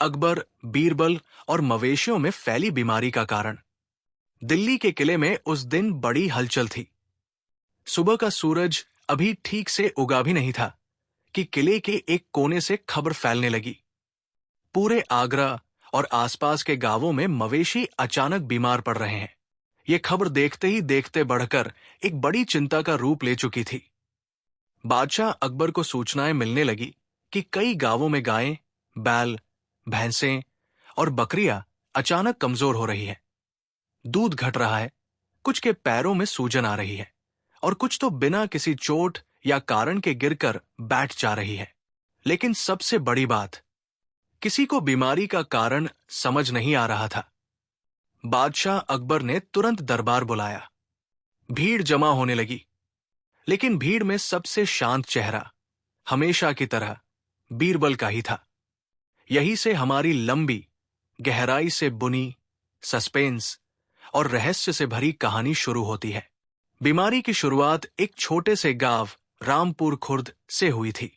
अकबर, बीरबल और मवेशियों में फैली बीमारी का कारण। दिल्ली के किले में उस दिन बड़ी हलचल थी। सुबह का सूरज अभी ठीक से उगा भी नहीं था कि किले के एक कोने से खबर फैलने लगी। पूरे आगरा और आसपास के गांवों में मवेशी अचानक बीमार पड़ रहे हैं। ये खबर देखते ही देखते बढ़कर एक बड़ी चिंता का रूप ले चुकी थी। बादशाह अकबर को सूचनाएं मिलने लगी कि कई गांवों में गायें, बैल, भैंसें और बकरियां अचानक कमजोर हो रही हैं। दूध घट रहा है, कुछ के पैरों में सूजन आ रही है और कुछ तो बिना किसी चोट या कारण के गिरकर बैठ जा रही है। लेकिन सबसे बड़ी बात, किसी को बीमारी का कारण समझ नहीं आ रहा था। बादशाह अकबर ने तुरंत दरबार बुलाया। भीड़ जमा होने लगी, लेकिन भीड़ में सबसे शांत चेहरा हमेशा की तरह बीरबल का ही था। यही से हमारी लंबी, गहराई से बुनी, सस्पेंस और रहस्य से भरी कहानी शुरू होती है। बीमारी की शुरुआत एक छोटे से गांव रामपुर खुर्द से हुई थी।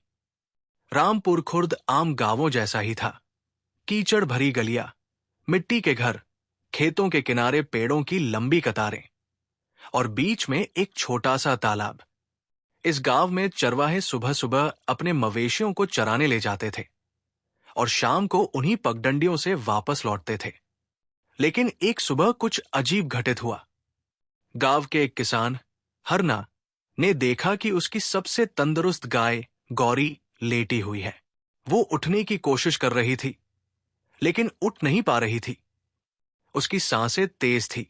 रामपुर खुर्द आम गांवों जैसा ही था। कीचड़ भरी गलियां, मिट्टी के घर, खेतों के किनारे पेड़ों की लंबी कतारें और बीच में एक छोटा सा तालाब। इस गांव में चरवाहे सुबह सुबह अपने मवेशियों को चराने ले जाते थे और शाम को उन्हीं पगडंडियों से वापस लौटते थे। लेकिन एक सुबह कुछ अजीब घटित हुआ। गांव के एक किसान, हरना, ने देखा कि उसकी सबसे तंदुरुस्त गाय गौरी लेटी हुई है। वो उठने की कोशिश कर रही थी, लेकिन उठ नहीं पा रही थी। उसकी सांसें तेज थी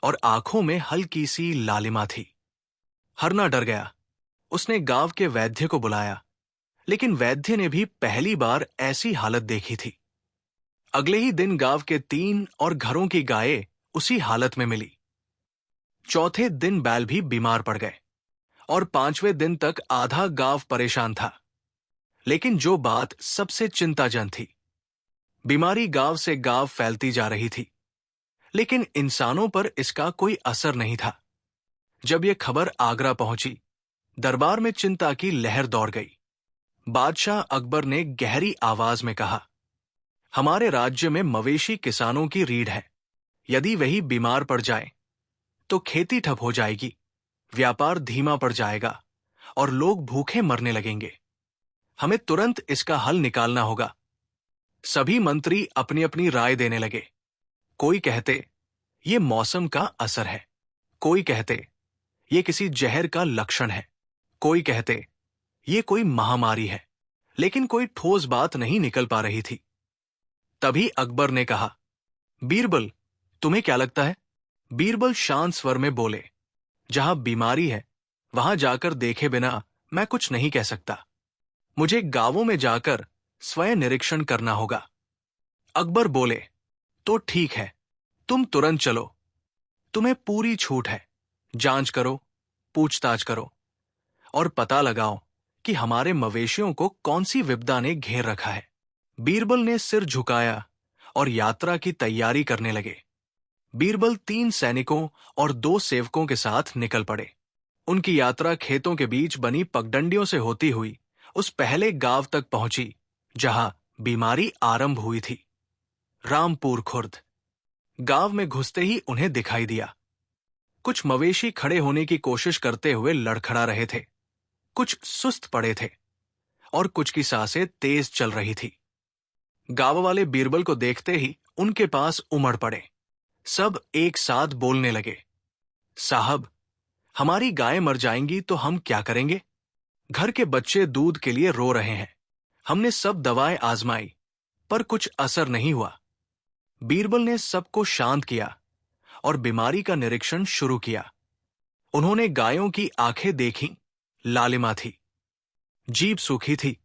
और आंखों में हल्की सी लालिमा थी। हरना डर गया। उसने गांव के वैद्य को बुलाया, लेकिन वैद्य ने भी पहली बार ऐसी हालत देखी थी। अगले ही दिन गांव के 3 और घरों की गायें उसी हालत में मिली। चौथे दिन बैल भी बीमार पड़ गए और 5वें दिन तक आधा गांव परेशान था। लेकिन जो बात सबसे चिंताजनक थी, बीमारी गांव से गांव फैलती जा रही थी, लेकिन इंसानों पर इसका कोई असर नहीं था। जब यह खबर आगरा पहुंची, दरबार में चिंता की लहर दौड़ गई। बादशाह अकबर ने गहरी आवाज में कहा, हमारे राज्य में मवेशी किसानों की रीढ़ है। यदि वही बीमार पड़ जाए तो खेती ठप हो जाएगी, व्यापार धीमा पड़ जाएगा और लोग भूखे मरने लगेंगे। हमें तुरंत इसका हल निकालना होगा। सभी मंत्री अपनी अपनी राय देने लगे। कोई कहते ये मौसम का असर है, कोई कहते ये किसी जहर का लक्षण है, कोई कहते ये कोई महामारी है, लेकिन कोई ठोस बात नहीं निकल पा रही थी। तभी अकबर ने कहा, बीरबल, तुम्हें क्या लगता है? बीरबल शांत स्वर में बोले, जहां बीमारी है वहां जाकर देखे बिना मैं कुछ नहीं कह सकता। मुझे गांवों में जाकर स्वयं निरीक्षण करना होगा। अकबर बोले, तो ठीक है, तुम तुरंत चलो। तुम्हें पूरी छूट है। जांच करो, पूछताछ करो और पता लगाओ कि हमारे मवेशियों को कौन सी विपदा ने घेर रखा है। बीरबल ने सिर झुकाया और यात्रा की तैयारी करने लगे। बीरबल 3 सैनिकों और 2 सेवकों के साथ निकल पड़े। उनकी यात्रा खेतों के बीच बनी पगडंडियों से होती हुई उस पहले गांव तक पहुंची जहां बीमारी आरंभ हुई थी, रामपुर खुर्द। गांव में घुसते ही उन्हें दिखाई दिया। कुछ मवेशी खड़े होने की कोशिश करते हुए लड़खड़ा रहे थे, कुछ सुस्त पड़े थे और कुछ की सांसें तेज चल रही थी। गांव वाले बीरबल को देखते ही उनके पास उमड़ पड़े। सब एक साथ बोलने लगे, साहब, हमारी गायें मर जाएंगी तो हम क्या करेंगे? घर के बच्चे दूध के लिए रो रहे हैं। हमने सब दवाएं आजमाई, पर कुछ असर नहीं हुआ। बीरबल ने सबको शांत किया और बीमारी का निरीक्षण शुरू किया। उन्होंने गायों की आंखें देखी, लालिमा थी, जीभ सूखी थी,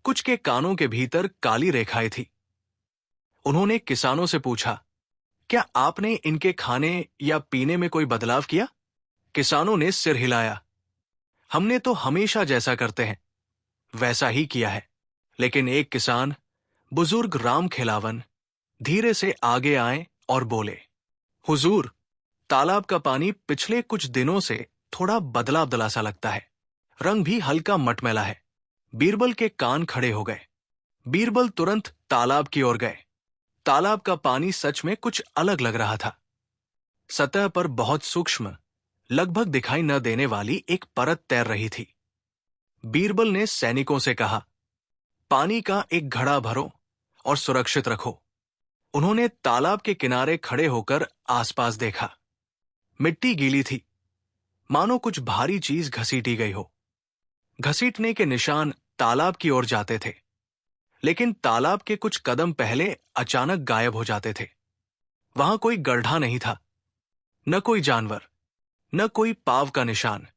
कुछ के कानों के भीतर काली रेखाएं थी। उन्होंने किसानों से पूछा, क्या आपने इनके खाने या पीने में कोई बदलाव किया? किसानों ने सिर हिलाया। हमने तो हमेशा जैसा करते हैं वैसा ही किया है। लेकिन एक किसान, बुजुर्ग राम खिलावन, धीरे से आगे आए और बोले, हुजूर, तालाब का पानी पिछले कुछ दिनों से थोड़ा बदला बदला सा लगता है। रंग भी हल्का मटमैला है। बीरबल के कान खड़े हो गए। बीरबल तुरंत तालाब की ओर गए। तालाब का पानी सच में कुछ अलग लग रहा था। सतह पर बहुत सूक्ष्म, लगभग दिखाई न देने वाली एक परत तैर रही थी। बीरबल ने सैनिकों से कहा, पानी का एक घड़ा भरो और सुरक्षित रखो। उन्होंने तालाब के किनारे खड़े होकर आसपास देखा। मिट्टी गीली थी, मानो कुछ भारी चीज घसीटी गई हो। घसीटने के निशान तालाब की ओर जाते थे, लेकिन तालाब के कुछ कदम पहले अचानक गायब हो जाते थे। वहां कोई गड्ढा नहीं था, न कोई जानवर, न कोई पाव का निशान।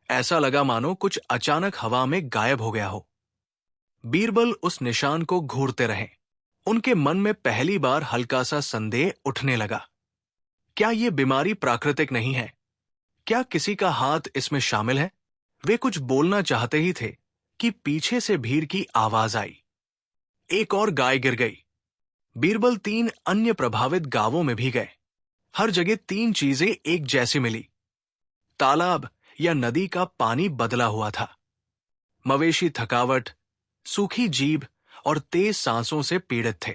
ऐसा लगा मानो कुछ अचानक हवा में गायब हो गया हो। बीरबल उस निशान को घूरते रहे। उनके मन में पहली बार हल्का सा संदेह उठने लगा। क्या यह बीमारी प्राकृतिक नहीं है? क्या किसी का हाथ इसमें शामिल है? वे कुछ बोलना चाहते ही थे कि पीछे से भीड़ की आवाज आई। एक और गाय गिर गई। बीरबल 3 अन्य प्रभावित गांवों में भी गए। हर जगह 3 चीजें एक जैसी मिली। तालाब या नदी का पानी बदला हुआ था। मवेशी थकावट, सूखी जीभ और तेज सांसों से पीड़ित थे।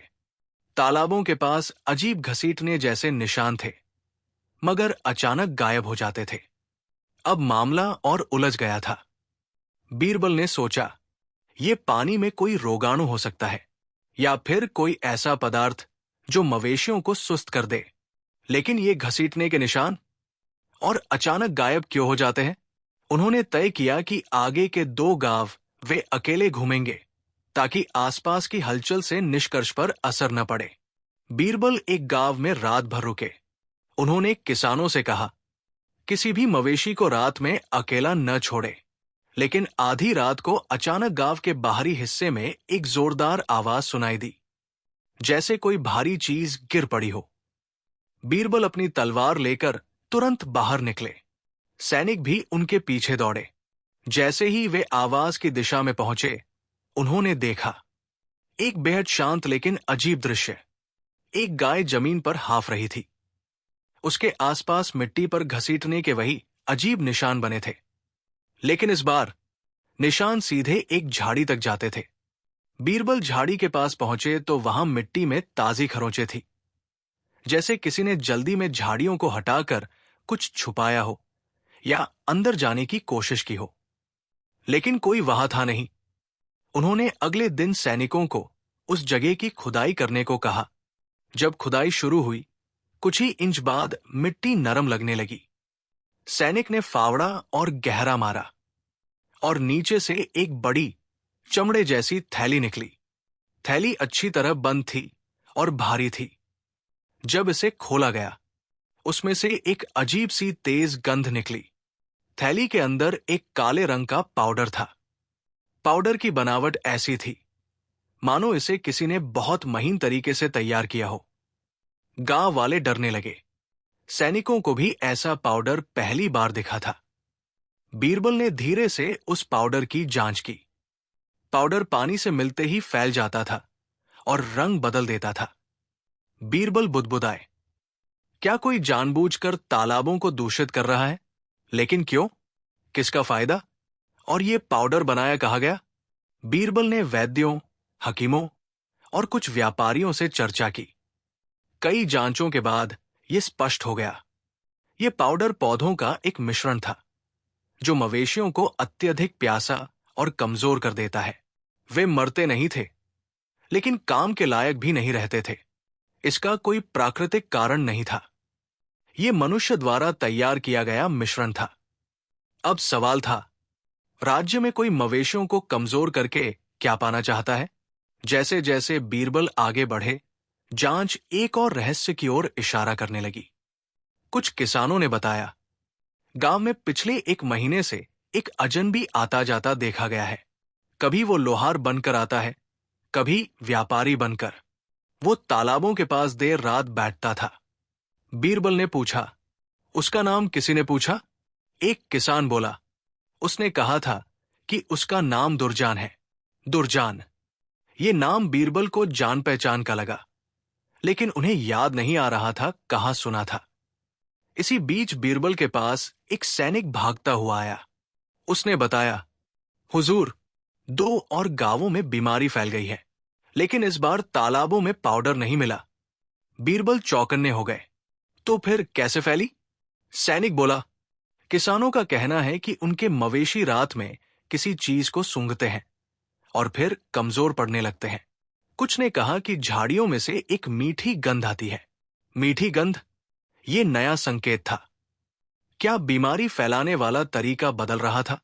तालाबों के पास अजीब घसीटने जैसे निशान थे, मगर अचानक गायब हो जाते थे। अब मामला और उलझ गया था। बीरबल ने सोचा, ये पानी में कोई रोगाणु हो सकता है, या फिर कोई ऐसा पदार्थ जो मवेशियों को सुस्त कर दे। लेकिन ये घसीटने के निशान और अचानक गायब क्यों हो जाते हैं? उन्होंने तय किया कि आगे के 2 गांव वे अकेले घूमेंगे, ताकि आसपास की हलचल से निष्कर्ष पर असर न पड़े। बीरबल एक गांव में रात भर रुके। उन्होंने किसानों से कहा, किसी भी मवेशी को रात में अकेला न छोड़े। लेकिन आधी रात को अचानक गांव के बाहरी हिस्से में एक जोरदार आवाज सुनाई दी, जैसे कोई भारी चीज गिर पड़ी हो। बीरबल अपनी तलवार लेकर तुरंत बाहर निकले। सैनिक भी उनके पीछे दौड़े। जैसे ही वे आवाज की दिशा में पहुंचे, उन्होंने देखा एक बेहद शांत लेकिन अजीब दृश्य। एक गाय जमीन पर हाफ रही थी। उसके आसपास मिट्टी पर घसीटने के वही अजीब निशान बने थे, लेकिन इस बार निशान सीधे एक झाड़ी तक जाते थे। बीरबल झाड़ी के पास पहुंचे तो वहां मिट्टी में ताजी खरोंचें थी, जैसे किसी ने जल्दी में झाड़ियों को हटाकर कुछ छुपाया हो या अंदर जाने की कोशिश की हो। लेकिन कोई वहां था नहीं। उन्होंने अगले दिन सैनिकों को उस जगह की खुदाई करने को कहा। जब खुदाई शुरू हुई, कुछ ही इंच बाद मिट्टी नरम लगने लगी। सैनिक ने फावड़ा और गहरा मारा, और नीचे से एक बड़ी चमड़े जैसी थैली निकली। थैली अच्छी तरह बंद थी और भारी थी। जब इसे खोला गया, उसमें से एक अजीब सी तेज गंध निकली। थैली के अंदर एक काले रंग का पाउडर था। पाउडर की बनावट ऐसी थी मानो इसे किसी ने बहुत महीन तरीके से तैयार किया हो। गांव वाले डरने लगे। सैनिकों को भी ऐसा पाउडर पहली बार दिखा था। बीरबल ने धीरे से उस पाउडर की जांच की। पाउडर पानी से मिलते ही फैल जाता था और रंग बदल देता था। बीरबल बुदबुदाए, क्या कोई जानबूझकर तालाबों को दूषित कर रहा है? लेकिन क्यों? किसका फायदा? और ये पाउडर बनाया कहाँ गया? बीरबल ने वैद्यों, हकीमों और कुछ व्यापारियों से चर्चा की। कई जांचों के बाद यह स्पष्ट हो गया, यह पाउडर पौधों का एक मिश्रण था, जो मवेशियों को अत्यधिक प्यासा और कमजोर कर देता है। वे मरते नहीं थे, लेकिन काम के लायक भी नहीं रहते थे। इसका कोई प्राकृतिक कारण नहीं था। यह मनुष्य द्वारा तैयार किया गया मिश्रण था। अब सवाल था, राज्य में कोई मवेशियों को कमजोर करके क्या पाना चाहता है? जैसे जैसे बीरबल आगे बढ़े, जांच एक और रहस्य की ओर इशारा करने लगी। कुछ किसानों ने बताया, गांव में पिछले 1 महीने से एक अजनबी आता जाता देखा गया है। कभी वो लोहार बनकर आता है, कभी व्यापारी बनकर। वो तालाबों के पास देर रात बैठता था। बीरबल ने पूछा, उसका नाम किसी ने पूछा? एक किसान बोला, उसने कहा था कि उसका नाम दुरजान है। दुरजान। ये नाम बीरबल को जान पहचान का लगा, लेकिन उन्हें याद नहीं आ रहा था कहाँ सुना था। इसी बीच बीरबल के पास एक सैनिक भागता हुआ आया। उसने बताया, हुजूर, 2 और गांवों में बीमारी फैल गई है। लेकिन इस बार तालाबों में पाउडर नहीं मिला। बीरबल चौकन्ने हो गए। तो फिर कैसे फैली? सैनिक बोला, किसानों का कहना है कि उनके मवेशी रात में किसी चीज को सूंघते हैं और फिर कमजोर पड़ने लगते हैं। कुछ ने कहा कि झाड़ियों में से एक मीठी गंध आती है। मीठी गंध, ये नया संकेत था। क्या बीमारी फैलाने वाला तरीका बदल रहा था,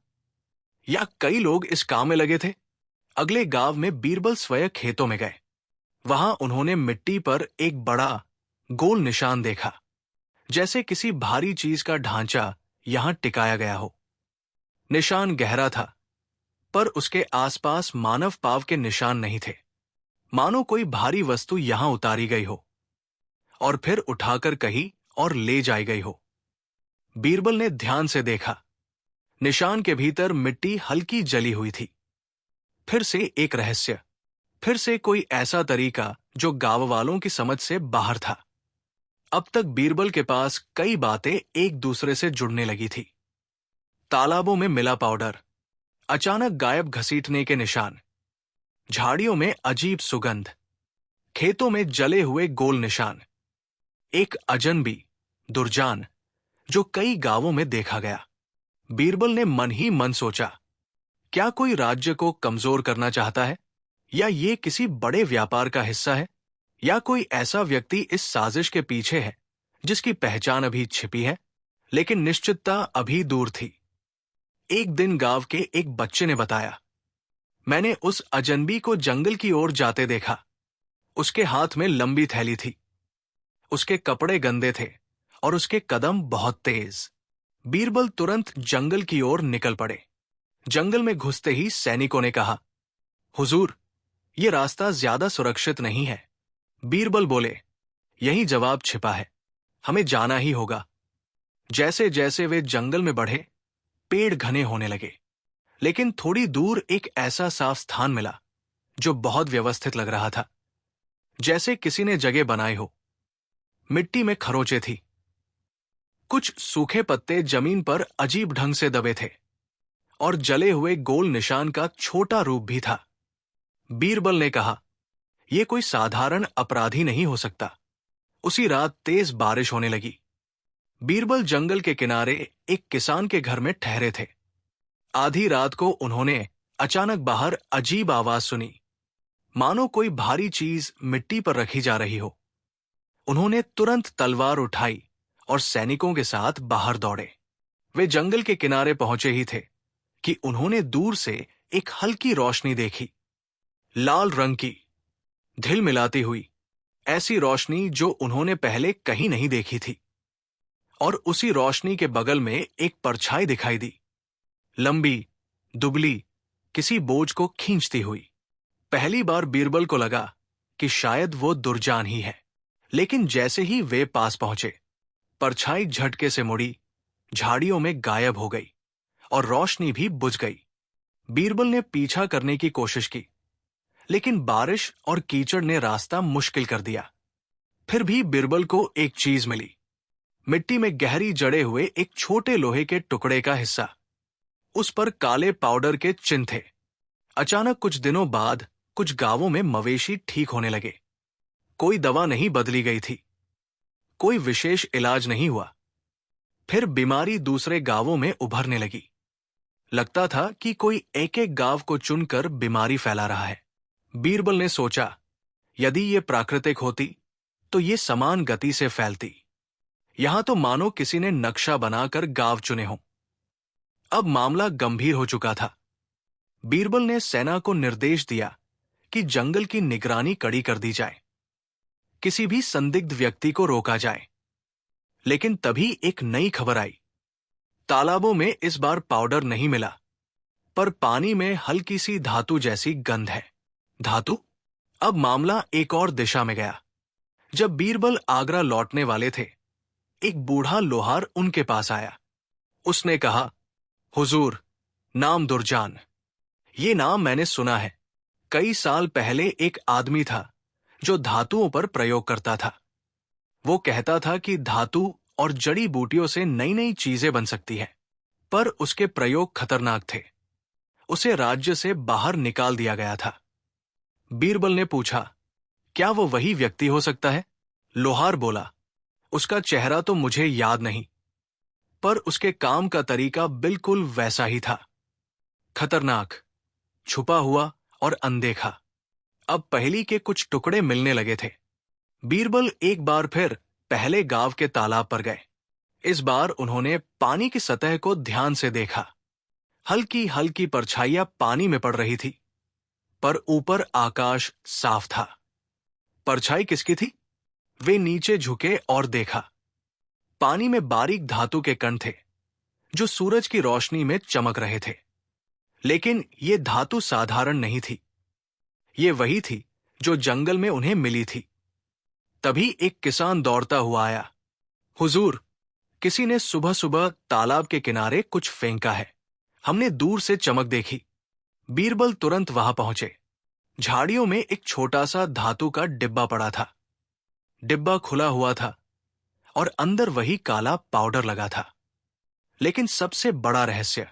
या कई लोग इस काम में लगे थे? अगले गांव में बीरबल स्वयं खेतों में गए। वहां उन्होंने मिट्टी पर एक बड़ा गोल निशान देखा, जैसे किसी भारी चीज का ढांचा यहां टिकाया गया हो। निशान गहरा था, पर उसके आसपास मानव पांव के निशान नहीं थे, मानो कोई भारी वस्तु यहां उतारी गई हो और फिर उठाकर कहीं और ले जाई गई हो। बीरबल ने ध्यान से देखा। निशान के भीतर मिट्टी हल्की जली हुई थी। फिर से एक रहस्य, फिर से कोई ऐसा तरीका जो गांव वालों की समझ से बाहर था। अब तक बीरबल के पास कई बातें एक दूसरे से जुड़ने लगी थी। तालाबों में मिला पाउडर, अचानक गायब घसीटने के निशान, झाड़ियों में अजीब सुगंध, खेतों में जले हुए गोल निशान, एक अजनबी दुर्जान जो कई गांवों में देखा गया। बीरबल ने मन ही मन सोचा, क्या कोई राज्य को कमजोर करना चाहता है, या ये किसी बड़े व्यापार का हिस्सा है, या कोई ऐसा व्यक्ति इस साजिश के पीछे है जिसकी पहचान अभी छिपी है, लेकिन निश्चितता अभी दूर थी। एक दिन गांव के एक बच्चे ने बताया, मैंने उस अजनबी को जंगल की ओर जाते देखा। उसके हाथ में लंबी थैली थी, उसके कपड़े गंदे थे और उसके कदम बहुत तेज। बीरबल तुरंत जंगल की ओर निकल पड़े। जंगल में घुसते ही सैनिकों ने कहा, हुजूर, ये रास्ता ज्यादा सुरक्षित नहीं है। बीरबल बोले, यही जवाब छिपा है, हमें जाना ही होगा। जैसे जैसे वे जंगल में बढ़े, पेड़ घने होने लगे, लेकिन थोड़ी दूर एक ऐसा साफ स्थान मिला जो बहुत व्यवस्थित लग रहा था, जैसे किसी ने जगह बनाई हो। मिट्टी में खरोंचे थी, कुछ सूखे पत्ते जमीन पर अजीब ढंग से दबे थे, और जले हुए गोल निशान का छोटा रूप भी था। बीरबल ने कहा, यह कोई साधारण अपराधी नहीं हो सकता। उसी रात तेज बारिश होने लगी। बीरबल जंगल के किनारे एक किसान के घर में ठहरे थे। आधी रात को उन्होंने अचानक बाहर अजीब आवाज सुनी, मानो कोई भारी चीज मिट्टी पर रखी जा रही हो। उन्होंने तुरंत तलवार उठाई और सैनिकों के साथ बाहर दौड़े। वे जंगल के किनारे पहुंचे ही थे कि उन्होंने दूर से एक हल्की रोशनी देखी, लाल रंग की, ढिल मिलाती हुई, ऐसी रोशनी जो उन्होंने पहले कहीं नहीं देखी थी। और उसी रोशनी के बगल में एक परछाई दिखाई दी, लंबी, दुबली, किसी बोझ को खींचती हुई। पहली बार बीरबल को लगा कि शायद वो दुर्जान ही है, लेकिन जैसे ही वे पास पहुंचे, परछाई झटके से मुड़ी, झाड़ियों में गायब हो गई और रोशनी भी बुझ गई। बीरबल ने पीछा करने की कोशिश की, लेकिन बारिश और कीचड़ ने रास्ता मुश्किल कर दिया। फिर भी बीरबल को एक चीज मिली, मिट्टी में गहरी जड़े हुए एक छोटे लोहे के टुकड़े का हिस्सा। उस पर काले पाउडर के चिन्ह थे। अचानक कुछ दिनों बाद कुछ गांवों में मवेशी ठीक होने लगे। कोई दवा नहीं बदली गई थी, कोई विशेष इलाज नहीं हुआ। फिर बीमारी दूसरे गांवों में उभरने लगी। लगता था कि कोई एक एक गांव को चुनकर बीमारी फैला रहा है। बीरबल ने सोचा, यदि ये प्राकृतिक होती तो ये समान गति से फैलती। यहां तो मानो किसी ने नक्शा बनाकर गांव चुने हों। अब मामला गंभीर हो चुका था। बीरबल ने सेना को निर्देश दिया कि जंगल की निगरानी कड़ी कर दी जाए, किसी भी संदिग्ध व्यक्ति को रोका जाए। लेकिन तभी एक नई खबर आई। तालाबों में इस बार पाउडर नहीं मिला, पर पानी में हल्की सी धातु जैसी गंध है। धातु? अब मामला एक और दिशा में गया। जब बीरबल आगरा लौटने वाले थे, एक बूढ़ा लोहार उनके पास आया। उसने कहा, हुजूर, नाम दुर्जान। ये नाम मैंने सुना है। कई साल पहले एक आदमी था जो धातुओं पर प्रयोग करता था। वो कहता था कि धातु और जड़ी बूटियों से नई नई चीजें बन सकती है, पर उसके प्रयोग खतरनाक थे। उसे राज्य से बाहर निकाल दिया गया था। बीरबल ने पूछा, क्या वो वही व्यक्ति हो सकता है? लोहार बोला, उसका चेहरा तो मुझे याद नहीं, पर उसके काम का तरीका बिल्कुल वैसा ही था। खतरनाक, छुपा हुआ और अनदेखा। अब पहेली के कुछ टुकड़े मिलने लगे थे। बीरबल एक बार फिर पहले गांव के तालाब पर गए। इस बार उन्होंने पानी की सतह को ध्यान से देखा। हल्की हल्की परछाइयां पानी में पड़ रही थी, पर ऊपर आकाश साफ था। परछाई किसकी थी? वे नीचे झुके और देखा। पानी में बारीक धातु के कण थे, जो सूरज की रोशनी में चमक रहे थे। लेकिन ये धातु साधारण नहीं थी। ये वही थी जो जंगल में उन्हें मिली थी। तभी एक किसान दौड़ता हुआ आया। हुजूर, किसी ने सुबह सुबह तालाब के किनारे कुछ फेंका है। हमने दूर से चमक देखी। बीरबल तुरंत वहां पहुंचे। झाड़ियों में एक छोटा सा धातु का डिब्बा पड़ा था। डिब्बा खुला हुआ था और अंदर वही काला पाउडर लगा था। लेकिन सबसे बड़ा रहस्य,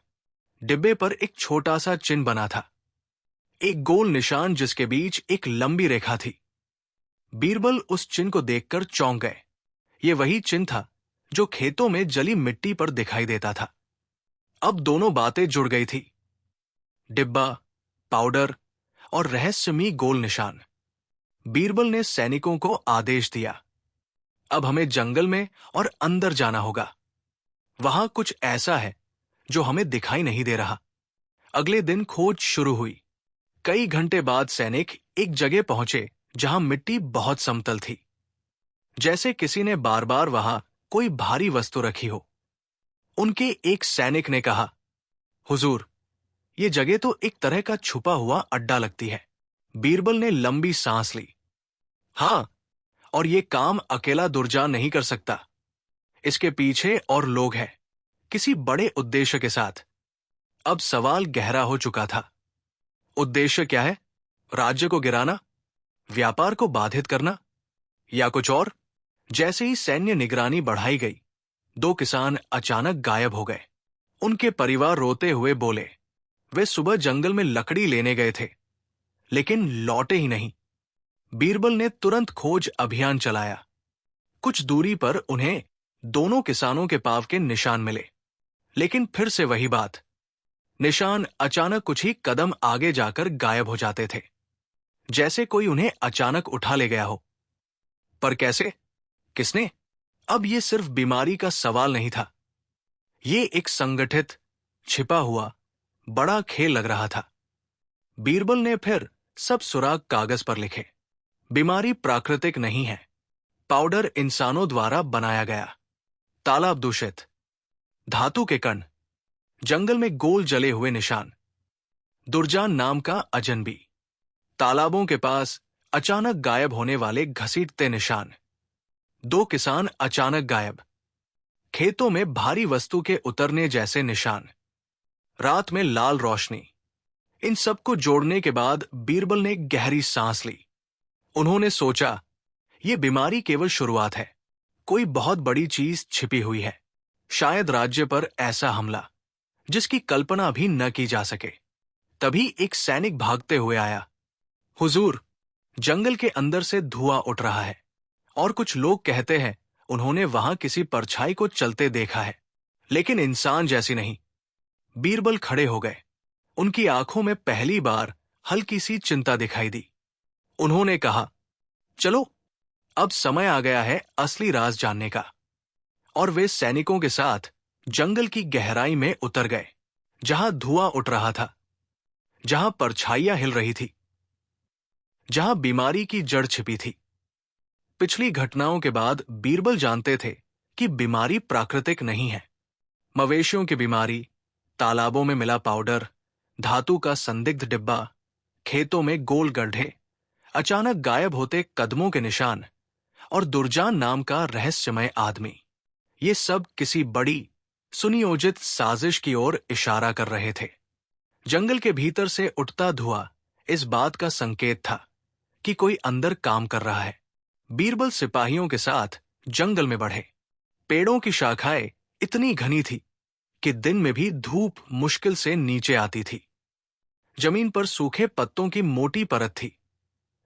डिब्बे पर एक छोटा सा चिन्ह बना था, एक गोल निशान जिसके बीच एक लंबी रेखा थी। बीरबल उस चिन्ह को देखकर चौंक गए। ये वही चिन्ह था जो खेतों में जली मिट्टी पर दिखाई देता था। अब दोनों बातें जुड़ गई थी, डिब्बा, पाउडर और रहस्यमयी गोल निशान। बीरबल ने सैनिकों को आदेश दिया, अब हमें जंगल में और अंदर जाना होगा। वहां कुछ ऐसा है जो हमें दिखाई नहीं दे रहा। अगले दिन खोज शुरू हुई। कई घंटे बाद सैनिक एक जगह पहुंचे जहां मिट्टी बहुत समतल थी, जैसे किसी ने बार बार वहां कोई भारी वस्तु रखी हो। उनके एक सैनिक ने कहा, हुजूर, ये जगह तो एक तरह का छुपा हुआ अड्डा लगती है। बीरबल ने लंबी सांस ली। हां, और ये काम अकेला दुर्जान नहीं कर सकता। इसके पीछे और लोग हैं, किसी बड़े उद्देश्य के साथ। अब सवाल गहरा हो चुका था। उद्देश्य क्या है? राज्य को गिराना, व्यापार को बाधित करना, या कुछ और? जैसे ही सैन्य निगरानी बढ़ाई गई, दो किसान अचानक गायब हो गए। उनके परिवार रोते हुए बोले, वे सुबह जंगल में लकड़ी लेने गए थे, लेकिन लौटे ही नहीं। बीरबल ने तुरंत खोज अभियान चलाया। कुछ दूरी पर उन्हें दोनों किसानों के पांव के निशान मिले, लेकिन फिर से वही बात। निशान अचानक कुछ ही कदम आगे जाकर गायब हो जाते थे, जैसे कोई उन्हें अचानक उठा ले गया हो। पर कैसे? किसने? अब ये सिर्फ बीमारी का सवाल नहीं था। ये एक संगठित, छिपा हुआ बड़ा खेल लग रहा था। बीरबल ने फिर सब सुराग कागज पर लिखे। बीमारी प्राकृतिक नहीं है, पाउडर इंसानों द्वारा बनाया गया। तालाब दूषित, धातु के कण, जंगल में गोल जले हुए निशान, दुर्जान नाम का अजनबी, तालाबों के पास अचानक गायब होने वाले घसीटते निशान, दो किसान अचानक गायब, खेतों में भारी वस्तु के उतरने जैसे निशान, रात में लाल रोशनी। इन सबको जोड़ने के बाद बीरबल ने गहरी सांस ली। उन्होंने सोचा, यह बीमारी केवल शुरुआत है। कोई बहुत बड़ी चीज छिपी हुई है। शायद राज्य पर ऐसा हमला जिसकी कल्पना भी न की जा सके। तभी एक सैनिक भागते हुए आया। हुजूर, जंगल के अंदर से धुआं उठ रहा है और कुछ लोग कहते हैं उन्होंने वहां किसी परछाई को चलते देखा है, लेकिन इंसान जैसी नहीं। बीरबल खड़े हो गए। उनकी आंखों में पहली बार हल्की सी चिंता दिखाई दी। उन्होंने कहा, चलो, अब समय आ गया है असली राज जानने का। और वे सैनिकों के साथ जंगल की गहराई में उतर गए, जहां धुआं उठ रहा था, जहां परछाइयां हिल रही थी, जहां बीमारी की जड़ छिपी थी। पिछली घटनाओं के बाद बीरबल जानते थे कि बीमारी प्राकृतिक नहीं है। मवेशियों की बीमारी, तालाबों में मिला पाउडर, धातु का संदिग्ध डिब्बा, खेतों में गोल गड्ढे, अचानक गायब होते कदमों के निशान और दुर्जान नाम का रहस्यमय आदमी, ये सब किसी बड़ी सुनियोजित साजिश की ओर इशारा कर रहे थे। जंगल के भीतर से उठता धुआं इस बात का संकेत था कि कोई अंदर काम कर रहा है। बीरबल सिपाहियों के साथ जंगल में बढ़े। पेड़ों की शाखाएं इतनी घनी थी कि दिन में भी धूप मुश्किल से नीचे आती थी। जमीन पर सूखे पत्तों की मोटी परत थी,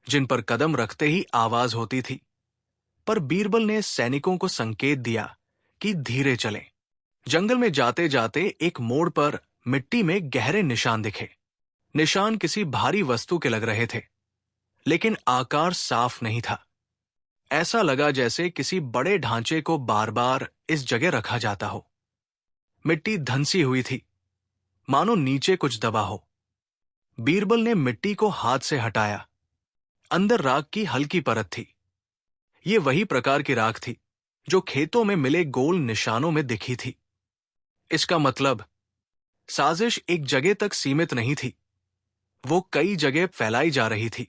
जिन पर कदम रखते ही आवाज होती थी। पर बीरबल ने सैनिकों को संकेत दिया कि धीरे चलें। जंगल में जाते जाते एक मोड़ पर मिट्टी में गहरे निशान दिखे। निशान किसी भारी वस्तु के लग रहे थे, लेकिन आकार साफ नहीं था। ऐसा लगा जैसे किसी बड़े ढांचे को बार बार इस जगह रखा जाता हो। मिट्टी धंसी हुई थी, मानो नीचे कुछ दबा हो। बीरबल ने मिट्टी को हाथ से हटाया। अंदर राख की हल्की परत थी। ये वही प्रकार की राख थी जो खेतों में मिले गोल निशानों में दिखी थी। इसका मतलब साजिश एक जगह तक सीमित नहीं थी, वो कई जगह फैलाई जा रही थी।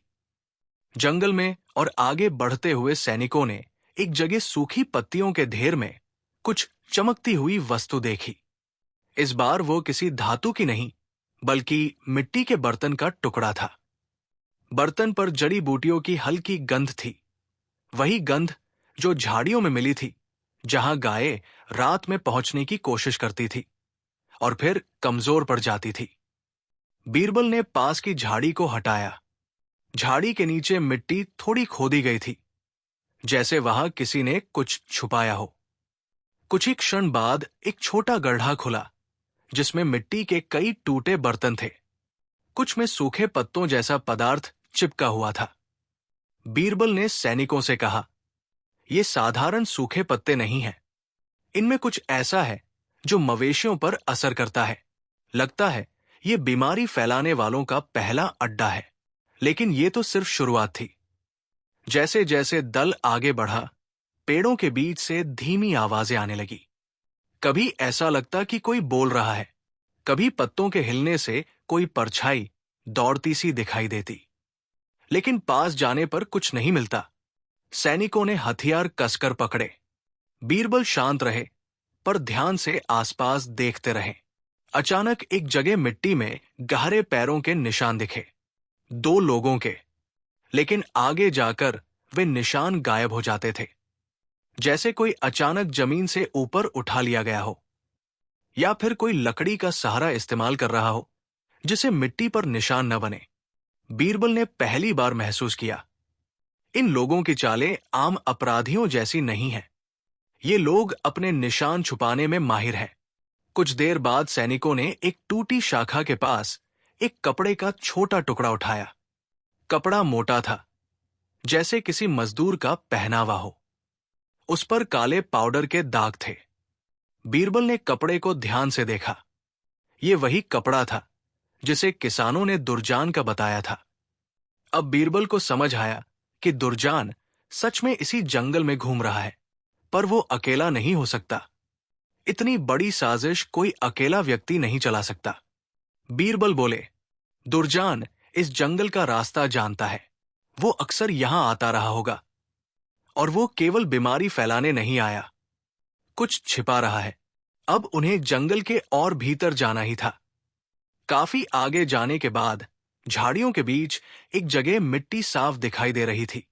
जंगल में और आगे बढ़ते हुए सैनिकों ने एक जगह सूखी पत्तियों के ढेर में कुछ चमकती हुई वस्तु देखी। इस बार वो किसी धातु की नहीं, बल्कि मिट्टी के बर्तन का टुकड़ा था। बर्तन पर जड़ी बूटियों की हल्की गंध थी, वही गंध जो झाड़ियों में मिली थी, जहां गायें रात में पहुंचने की कोशिश करती थी और फिर कमजोर पड़ जाती थी। बीरबल ने पास की झाड़ी को हटाया। झाड़ी के नीचे मिट्टी थोड़ी खोदी गई थी, जैसे वहां किसी ने कुछ छुपाया हो। कुछ ही क्षण बाद एक छोटा गड्ढा खुला, जिसमें मिट्टी के कई टूटे बर्तन थे। कुछ में सूखे पत्तों जैसा पदार्थ चिपका हुआ था। बीरबल ने सैनिकों से कहा, ये साधारण सूखे पत्ते नहीं हैं। इनमें कुछ ऐसा है जो मवेशियों पर असर करता है। लगता है ये बीमारी फैलाने वालों का पहला अड्डा है। लेकिन ये तो सिर्फ शुरुआत थी। जैसे जैसे दल आगे बढ़ा, पेड़ों के बीच से धीमी आवाजें आने लगी। कभी ऐसा लगता कि कोई बोल रहा है, कभी पत्तों के हिलने से कोई परछाई दौड़ती सी दिखाई देती। लेकिन पास जाने पर कुछ नहीं मिलता। सैनिकों ने हथियार कसकर पकड़े। बीरबल शांत रहे, पर ध्यान से आसपास देखते रहे। अचानक एक जगह मिट्टी में गहरे पैरों के निशान दिखे, 2 लोगों के। लेकिन आगे जाकर वे निशान गायब हो जाते थे, जैसे कोई अचानक जमीन से ऊपर उठा लिया गया हो, या फिर कोई लकड़ी का सहारा इस्तेमाल कर रहा हो जिसे मिट्टी पर निशान न बने। बीरबल ने पहली बार महसूस किया, इन लोगों की चालें आम अपराधियों जैसी नहीं हैं। ये लोग अपने निशान छुपाने में माहिर हैं। कुछ देर बाद सैनिकों ने एक टूटी शाखा के पास एक कपड़े का छोटा टुकड़ा उठाया। कपड़ा मोटा था, जैसे किसी मजदूर का पहनावा हो। उस पर काले पाउडर के दाग थे। बीरबल ने कपड़े को ध्यान से देखा। ये वही कपड़ा था जिसे किसानों ने दुर्जान का बताया था। अब बीरबल को समझ आया कि दुर्जान सच में इसी जंगल में घूम रहा है, पर वो अकेला नहीं हो सकता। इतनी बड़ी साजिश कोई अकेला व्यक्ति नहीं चला सकता। बीरबल बोले, दुर्जान इस जंगल का रास्ता जानता है। वो अक्सर यहां आता रहा होगा, और वो केवल बीमारी फैलाने नहीं आया, कुछ छिपा रहा है। अब उन्हें जंगल के और भीतर जाना ही था। काफी आगे जाने के बाद झाड़ियों के बीच एक जगह मिट्टी साफ दिखाई दे रही थी,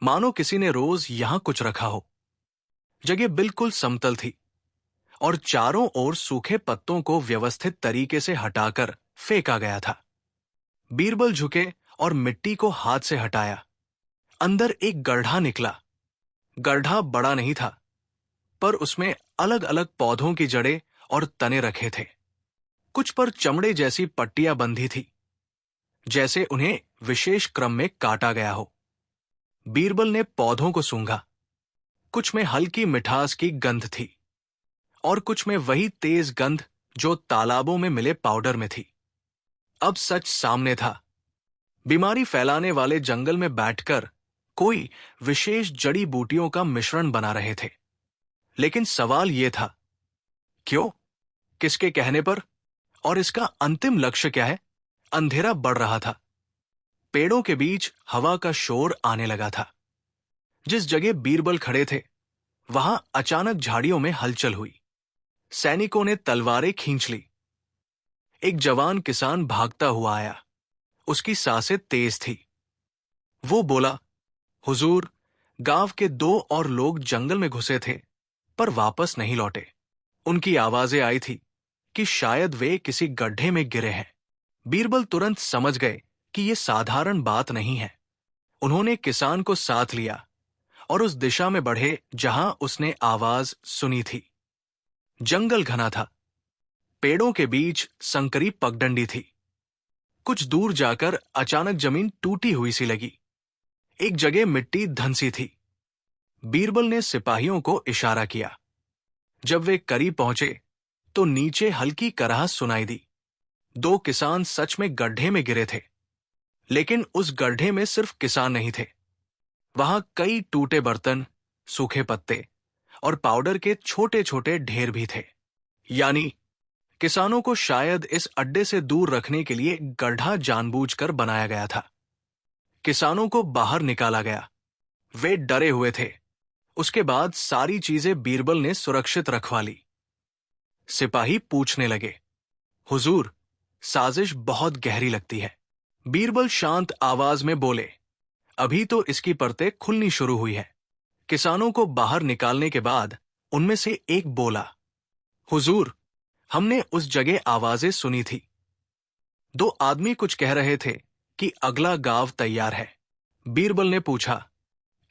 मानो किसी ने रोज यहां कुछ रखा हो। जगह बिल्कुल समतल थी और चारों ओर सूखे पत्तों को व्यवस्थित तरीके से हटाकर फेंका गया था। बीरबल झुके और मिट्टी को हाथ से हटाया। अंदर एक गड्ढा निकला। गड्ढा बड़ा नहीं था, पर उसमें अलग अलग पौधों की जड़ें और तने रखे थे। कुछ पर चमड़े जैसी पट्टियां बंधी थी, जैसे उन्हें विशेष क्रम में काटा गया हो। बीरबल ने पौधों को सूंघा। कुछ में हल्की मिठास की गंध थी और कुछ में वही तेज गंध जो तालाबों में मिले पाउडर में थी। अब सच सामने था। बीमारी फैलाने वाले जंगल में बैठकर कोई विशेष जड़ी बूटियों का मिश्रण बना रहे थे। लेकिन सवाल यह था, क्यों, किसके कहने पर, और इसका अंतिम लक्ष्य क्या है? अंधेरा बढ़ रहा था। पेड़ों के बीच हवा का शोर आने लगा था। जिस जगह बीरबल खड़े थे, वहां अचानक झाड़ियों में हलचल हुई। सैनिकों ने तलवारें खींच ली। एक जवान किसान भागता हुआ आया। उसकी सांसें तेज थी। वो बोला, हुजूर, गांव के 2 और लोग जंगल में घुसे थे, पर वापस नहीं लौटे। उनकी आवाजें आई थी कि शायद वे किसी गड्ढे में गिरे हैं। बीरबल तुरंत समझ गए कि यह साधारण बात नहीं है। उन्होंने किसान को साथ लिया और उस दिशा में बढ़े जहां उसने आवाज सुनी थी। जंगल घना था, पेड़ों के बीच संकरी पगडंडी थी। कुछ दूर जाकर अचानक जमीन टूटी हुई सी लगी। एक जगह मिट्टी धंसी थी। बीरबल ने सिपाहियों को इशारा किया। जब वे करीब पहुंचे तो नीचे हल्की कराहट सुनाई दी। दो किसान सच में गड्ढे में गिरे थे, लेकिन उस गड्ढे में सिर्फ किसान नहीं थे। वहां कई टूटे बर्तन, सूखे पत्ते और पाउडर के छोटे छोटे ढेर भी थे। यानी किसानों को शायद इस अड्डे से दूर रखने के लिए गड्ढा जानबूझकर बनाया गया था। किसानों को बाहर निकाला गया। वे डरे हुए थे। उसके बाद सारी चीजें बीरबल ने सुरक्षित रखवा ली। सिपाही पूछने लगे, हुजूर, साजिश बहुत गहरी लगती है। बीरबल शांत आवाज में बोले, अभी तो इसकी परतें खुलनी शुरू हुई है। किसानों को बाहर निकालने के बाद उनमें से एक बोला, हुजूर, हमने उस जगह आवाजें सुनी थी। दो आदमी कुछ कह रहे थे कि अगला गांव तैयार है। बीरबल ने पूछा,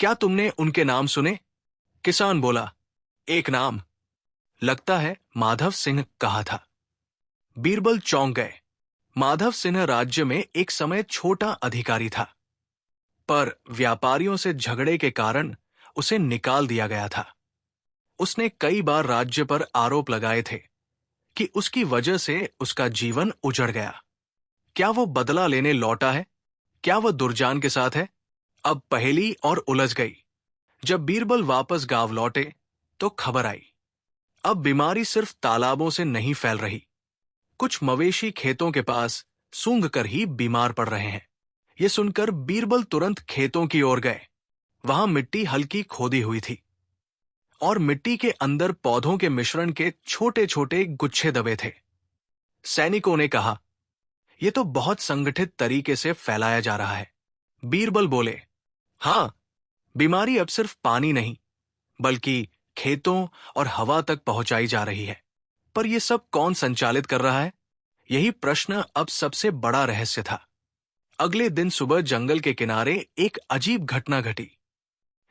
क्या तुमने उनके नाम सुने? किसान बोला, एक नाम, लगता है माधव सिंह कहा था। बीरबल चौंक गए। माधव सिंह राज्य में एक समय छोटा अधिकारी था, पर व्यापारियों से झगड़े के कारण उसे निकाल दिया गया था। उसने कई बार राज्य पर आरोप लगाए थे कि उसकी वजह से उसका जीवन उजड़ गया। क्या वो बदला लेने लौटा है? क्या वो दुर्जान के साथ है? अब पहेली और उलझ गई। जब बीरबल वापस गांव लौटे तो खबर आई, अब बीमारी सिर्फ तालाबों से नहीं फैल रही। कुछ मवेशी खेतों के पास सूंघ कर ही बीमार पड़ रहे हैं। ये सुनकर बीरबल तुरंत खेतों की ओर गए। वहां मिट्टी हल्की खोदी हुई थी और मिट्टी के अंदर पौधों के मिश्रण के छोटे छोटे गुच्छे दबे थे। सैनिकों ने कहा, यह तो बहुत संगठित तरीके से फैलाया जा रहा है। बीरबल बोले, हां, बीमारी अब सिर्फ पानी नहीं बल्कि खेतों और हवा तक पहुंचाई जा रही है। पर यह सब कौन संचालित कर रहा है? यही प्रश्न अब सबसे बड़ा रहस्य था। अगले दिन सुबह जंगल के किनारे एक अजीब घटना घटी।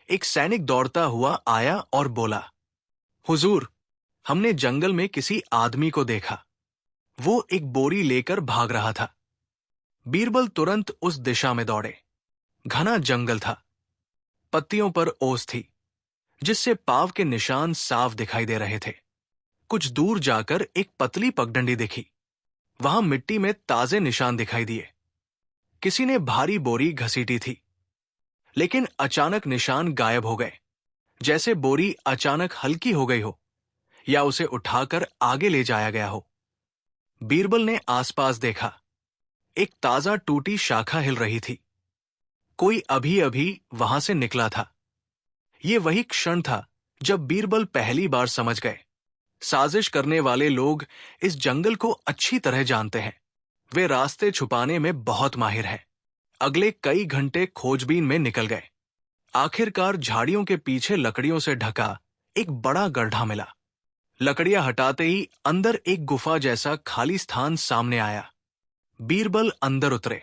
एक सैनिक दौड़ता हुआ आया और बोला, हुजूर, हमने जंगल में किसी आदमी को देखा। वो एक बोरी लेकर भाग रहा था। बीरबल तुरंत उस दिशा में दौड़े। घना जंगल था, पत्तियों पर ओस थी जिससे पांव के निशान साफ दिखाई दे रहे थे। कुछ दूर जाकर एक पतली पगडंडी दिखी। वहां मिट्टी में ताजे निशान दिखाई दिए। किसी ने भारी बोरी घसीटी थी, लेकिन अचानक निशान गायब हो गए, जैसे बोरी अचानक हल्की हो गई हो या उसे उठाकर आगे ले जाया गया हो। बीरबल ने आसपास देखा। एक ताजा टूटी शाखा हिल रही थी। कोई अभी अभी वहां से निकला था। ये वही क्षण था जब बीरबल पहली बार समझ गए, साजिश करने वाले लोग इस जंगल को अच्छी तरह जानते हैं। वे रास्ते छुपाने में बहुत माहिर हैं। अगले कई घंटे खोजबीन में निकल गए। आखिरकार झाड़ियों के पीछे लकड़ियों से ढका एक बड़ा गड्ढा मिला। लकड़ियां हटाते ही अंदर एक गुफा जैसा खाली स्थान सामने आया। बीरबल अंदर उतरे।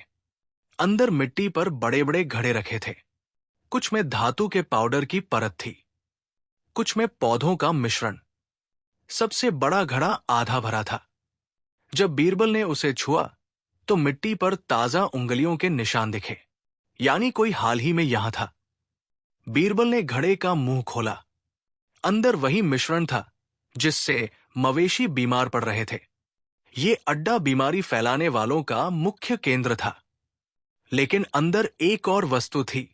अंदर मिट्टी पर बड़े बड़े घड़े रखे थे। कुछ में धातु के पाउडर की परत थी, कुछ में पौधों का मिश्रण। सबसे बड़ा घड़ा आधा भरा था। जब बीरबल ने उसे छुआ तो मिट्टी पर ताजा उंगलियों के निशान दिखे, यानी कोई हाल ही में यहां था। बीरबल ने घड़े का मुंह खोला। अंदर वही मिश्रण था जिससे मवेशी बीमार पड़ रहे थे। ये अड्डा बीमारी फैलाने वालों का मुख्य केंद्र था। लेकिन अंदर एक और वस्तु थी,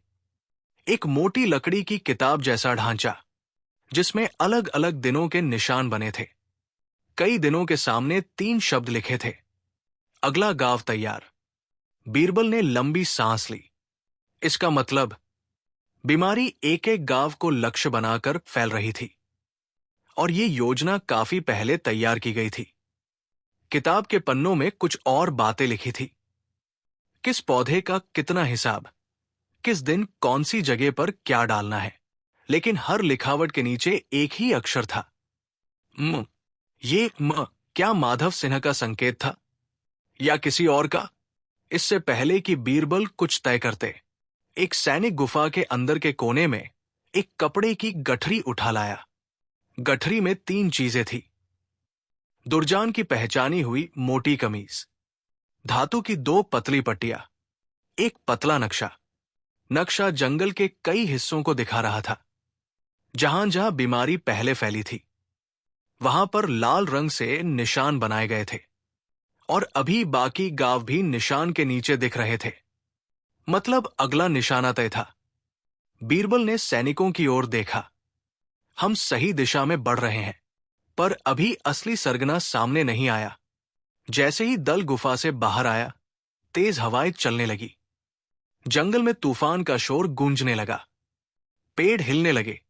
एक मोटी लकड़ी की किताब जैसा ढांचा जिसमें अलग अलग दिनों के निशान बने थे। कई दिनों के सामने 3 शब्द लिखे थे, अगला गांव तैयार। बीरबल ने लंबी सांस ली। इसका मतलब बीमारी एक एक गांव को लक्ष्य बनाकर फैल रही थी और ये योजना काफी पहले तैयार की गई थी। किताब के पन्नों में कुछ और बातें लिखी थी, किस पौधे का कितना हिसाब, किस दिन कौन सी जगह पर क्या डालना है। लेकिन हर लिखावट के नीचे एक ही अक्षर था, म। ये म क्या माधव सिन्हा का संकेत था या किसी और का? इससे पहले कि बीरबल कुछ तय करते, एक सैनिक गुफा के अंदर के कोने में एक कपड़े की गठरी उठा लाया। गठरी में 3 चीजें थी। दुर्जान की पहचानी हुई मोटी कमीज, धातु की 2 पतली पट्टियां, एक पतला नक्शा। नक्शा जंगल के कई हिस्सों को दिखा रहा था। जहां जहां बीमारी पहले फैली थी, वहां पर लाल रंग से निशान बनाए गए थे, और अभी बाकी गांव भी निशान के नीचे दिख रहे थे। मतलब अगला निशाना तय था। बीरबल ने सैनिकों की ओर देखा। हम सही दिशा में बढ़ रहे हैं, पर अभी असली सरगना सामने नहीं आया। जैसे ही दल गुफा से बाहर आया, तेज हवाएं चलने लगी। जंगल में तूफान का शोर गूंजने लगा। पेड़ हिलने लगे,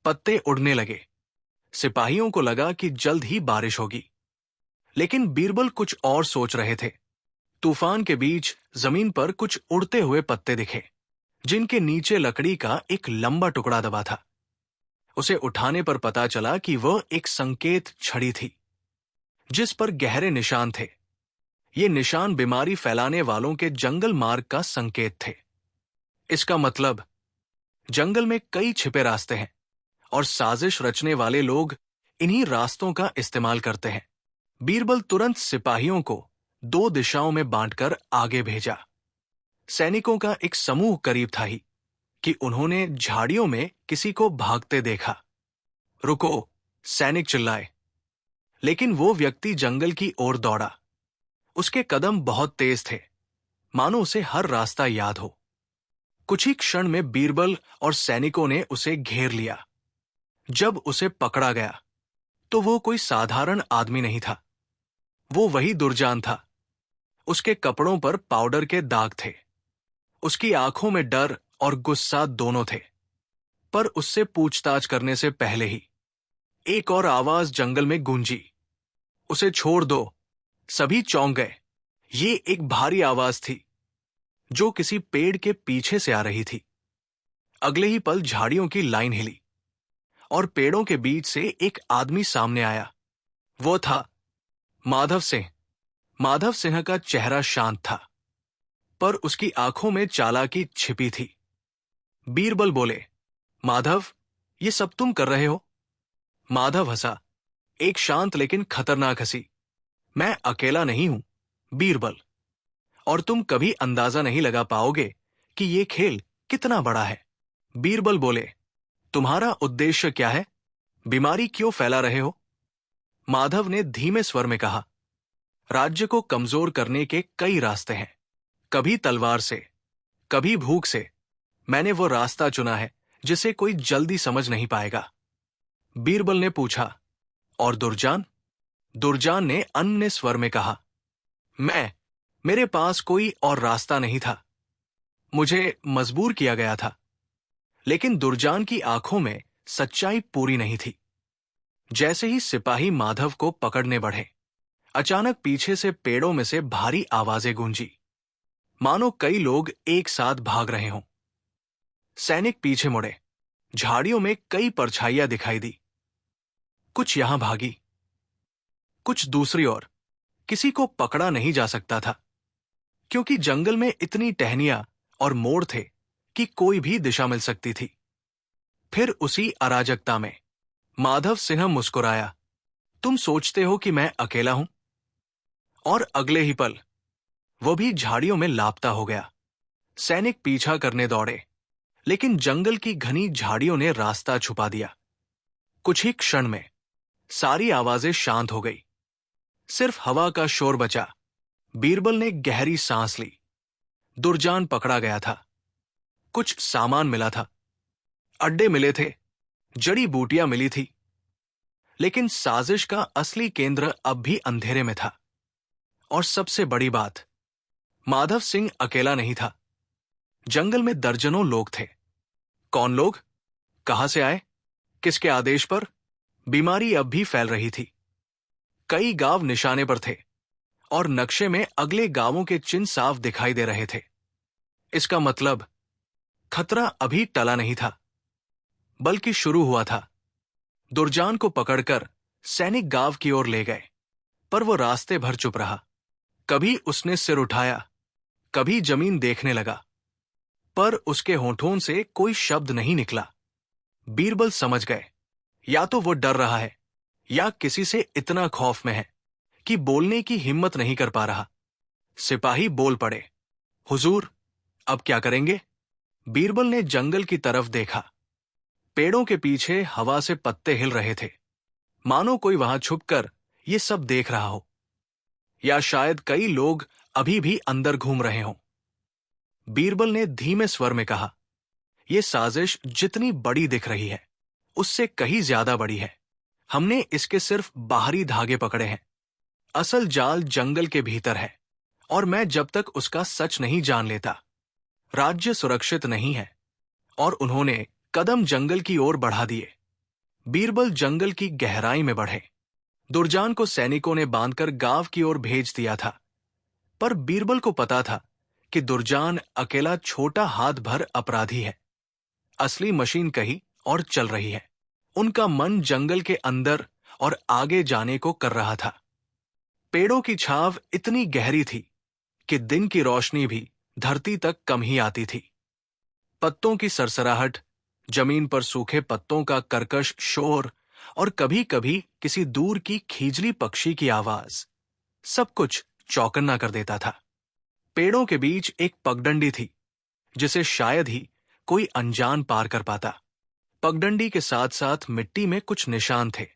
पत्ते उड़ने लगे। सिपाहियों को लगा कि जल्द ही बारिश होगी, लेकिन बीरबल कुछ और सोच रहे थे। तूफान के बीच जमीन पर कुछ उड़ते हुए पत्ते दिखे, जिनके नीचे लकड़ी का एक लंबा टुकड़ा दबा था। उसे उठाने पर पता चला कि वह एक संकेत छड़ी थी, जिस पर गहरे निशान थे। ये निशान बीमारी फैलाने वालों के जंगल मार्ग का संकेत थे। इसका मतलब जंगल में कई छिपे रास्ते हैं, और साजिश रचने वाले लोग इन्हीं रास्तों का इस्तेमाल करते हैं। बीरबल तुरंत सिपाहियों को 2 दिशाओं में बांटकर आगे भेजा। सैनिकों का एक समूह करीब था ही कि उन्होंने झाड़ियों में किसी को भागते देखा। रुको, सैनिक चिल्लाए। लेकिन वो व्यक्ति जंगल की ओर दौड़ा। उसके कदम बहुत तेज थे, मानो उसे हर रास्ता याद हो। कुछ ही क्षण में बीरबल और सैनिकों ने उसे घेर लिया। जब उसे पकड़ा गया, तो वो कोई साधारण आदमी नहीं था। वो वही दुर्जान था। उसके कपड़ों पर पाउडर के दाग थे। उसकी आंखों में डर और गुस्सा दोनों थे। पर उससे पूछताछ करने से पहले ही एक और आवाज जंगल में गूंजी, उसे छोड़ दो। सभी चौंक गए। ये एक भारी आवाज थी, जो किसी पेड़ के पीछे से आ रही थी। अगले ही पल झाड़ियों की लाइन हिली, और पेड़ों के बीच से एक आदमी सामने आया। वो था माधव सिंह। माधव सिंह का चेहरा शांत था, पर उसकी आंखों में चालाकी छिपी थी। बीरबल बोले, माधव, ये सब तुम कर रहे हो? माधव हंसा, एक शांत लेकिन खतरनाक हंसी। मैं अकेला नहीं हूं, बीरबल, और तुम कभी अंदाजा नहीं लगा पाओगे कि ये खेल कितना बड़ा है। बीरबल बोले, तुम्हारा उद्देश्य क्या है? बीमारी क्यों फैला रहे हो? माधव ने धीमे स्वर में कहा, राज्य को कमजोर करने के कई रास्ते हैं। कभी तलवार से, कभी भूख से। मैंने वो रास्ता चुना है जिसे कोई जल्दी समझ नहीं पाएगा। बीरबल ने पूछा, और दुर्जान? दुर्जान ने अन्य स्वर में कहा, मेरे पास कोई और रास्ता नहीं था। मुझे मजबूर किया गया था। लेकिन दुर्जान की आंखों में सच्चाई पूरी नहीं थी। जैसे ही सिपाही माधव को पकड़ने बढ़े, अचानक पीछे से पेड़ों में से भारी आवाजें गूंजी, मानो कई लोग एक साथ भाग रहे हों। सैनिक पीछे मुड़े। झाड़ियों में कई परछाइयां दिखाई दी। कुछ यहां भागी, कुछ दूसरी ओर। किसी को पकड़ा नहीं जा सकता था, क्योंकि जंगल में इतनी टहनियां और मोड़ थे कि कोई भी दिशा मिल सकती थी। फिर उसी अराजकता में माधव सिंह मुस्कुराया, तुम सोचते हो कि मैं अकेला हूं? और अगले ही पल वो भी झाड़ियों में लापता हो गया। सैनिक पीछा करने दौड़े, लेकिन जंगल की घनी झाड़ियों ने रास्ता छुपा दिया। कुछ ही क्षण में सारी आवाजें शांत हो गई। सिर्फ हवा का शोर बचा। बीरबल ने गहरी सांस ली। दुर्जान पकड़ा गया था। कुछ सामान मिला था। अड्डे मिले थे, जड़ी बूटियां मिली थी। लेकिन साजिश का असली केंद्र अब भी अंधेरे में था। और सबसे बड़ी बात, माधव सिंह अकेला नहीं था। जंगल में दर्जनों लोग थे। कौन लोग? कहां से आए? किसके आदेश पर? बीमारी अब भी फैल रही थी। कई गांव निशाने पर थे, और नक्शे में अगले गांवों के चिन्ह साफ दिखाई दे रहे थे। इसका मतलब खतरा अभी टला नहीं था, बल्कि शुरू हुआ था। दुर्जान को पकड़कर सैनिक गांव की ओर ले गए, पर वो रास्ते भर चुप रहा। कभी उसने सिर उठाया, कभी जमीन देखने लगा। पर उसके होठों से कोई शब्द नहीं निकला। बीरबल समझ गए, या तो वो डर रहा है या किसी से इतना खौफ में है कि बोलने की हिम्मत नहीं कर पा रहा। सिपाही बोल पड़े, हुजूर, अब क्या करेंगे? बीरबल ने जंगल की तरफ देखा। पेड़ों के पीछे हवा से पत्ते हिल रहे थे, मानो कोई वहां छुपकर ये सब देख रहा हो, या शायद कई लोग अभी भी अंदर घूम रहे हों। बीरबल ने धीमे स्वर में कहा, यह साजिश जितनी बड़ी दिख रही है उससे कहीं ज्यादा बड़ी है। हमने इसके सिर्फ बाहरी धागे पकड़े हैं। असल जाल जंगल के भीतर है, और मैं जब तक उसका सच नहीं जान लेता, राज्य सुरक्षित नहीं है। और उन्होंने कदम जंगल की ओर बढ़ा दिए। बीरबल जंगल की गहराई में बढ़े। दुर्जान को सैनिकों ने बांधकर गांव की ओर भेज दिया था, पर बीरबल को पता था कि दुर्जान अकेला छोटा हाथ भर अपराधी है। असली मशीन कहीं और चल रही है। उनका मन जंगल के अंदर और आगे जाने को कर रहा था। पेड़ों की छाव इतनी गहरी थी कि दिन की रोशनी भी धरती तक कम ही आती थी। पत्तों की सरसराहट, जमीन पर सूखे पत्तों का कर्कश शोर और कभी कभी किसी दूर की खीजली पक्षी की आवाज, सब कुछ चौकन्ना कर देता था। पेड़ों के बीच एक पगडंडी थी जिसे शायद ही कोई अनजान पार कर पाता। पगडंडी के साथ साथ मिट्टी में कुछ निशान थे,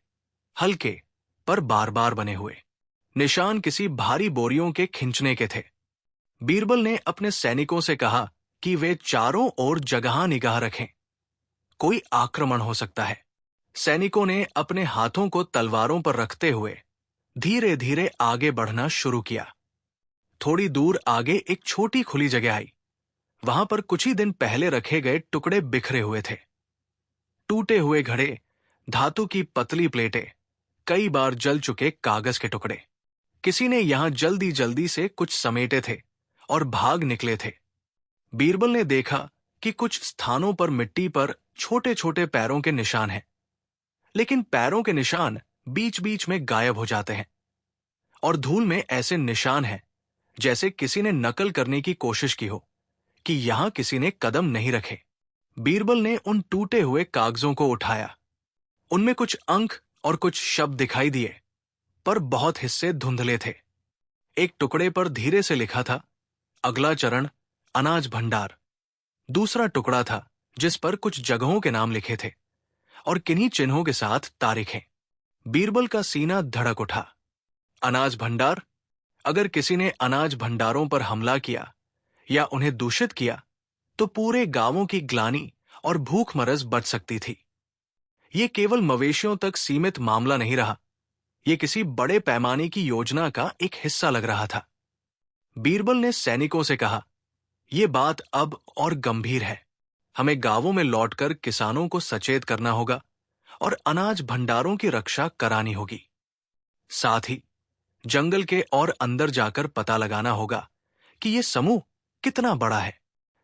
हल्के पर बार बार बने हुए। निशान किसी भारी बोरियों के खींचने के थे। बीरबल ने अपने सैनिकों से कहा कि वे चारों ओर जगह निगाह रखें, कोई आक्रमण हो सकता है। सैनिकों ने अपने हाथों को तलवारों पर रखते हुए धीरे धीरे आगे बढ़ना शुरू किया। थोड़ी दूर आगे एक छोटी खुली जगह आई। वहां पर कुछ ही दिन पहले रखे गए टुकड़े बिखरे हुए थे। टूटे हुए घड़े, धातु की पतली प्लेटें, कई बार जल चुके कागज के टुकड़े। किसी ने यहां जल्दी जल्दी से कुछ समेटे थे और भाग निकले थे। बीरबल ने देखा कि कुछ स्थानों पर मिट्टी पर छोटे छोटे पैरों के निशान हैं, लेकिन पैरों के निशान बीच बीच में गायब हो जाते हैं, और धूल में ऐसे निशान हैं जैसे किसी ने नकल करने की कोशिश की हो कि यहां किसी ने कदम नहीं रखे। बीरबल ने उन टूटे हुए कागजों को उठाया। उनमें कुछ अंक और कुछ शब्द दिखाई दिए, पर बहुत हिस्से धुंधले थे। एक टुकड़े पर धीरे से लिखा था, अगला चरण अनाज भंडार। दूसरा टुकड़ा था जिस पर कुछ जगहों के नाम लिखे थे और किन्हीं चिन्हों के साथ तारीखें। बीरबल का सीना धड़क उठा। अनाज भंडार? अगर किसी ने अनाज भंडारों पर हमला किया या उन्हें दूषित किया तो पूरे गांवों की ग्लानि और भूखमरस बच सकती थी। ये केवल मवेशियों तक सीमित मामला नहीं रहा, ये किसी बड़े पैमाने की योजना का एक हिस्सा लग रहा था। बीरबल ने सैनिकों से कहा, यह बात अब और गंभीर है। हमें गांवों में लौटकर किसानों को सचेत करना होगा और अनाज भंडारों की रक्षा करानी होगी। साथ ही जंगल के और अंदर जाकर पता लगाना होगा कि यह समूह कितना बड़ा है।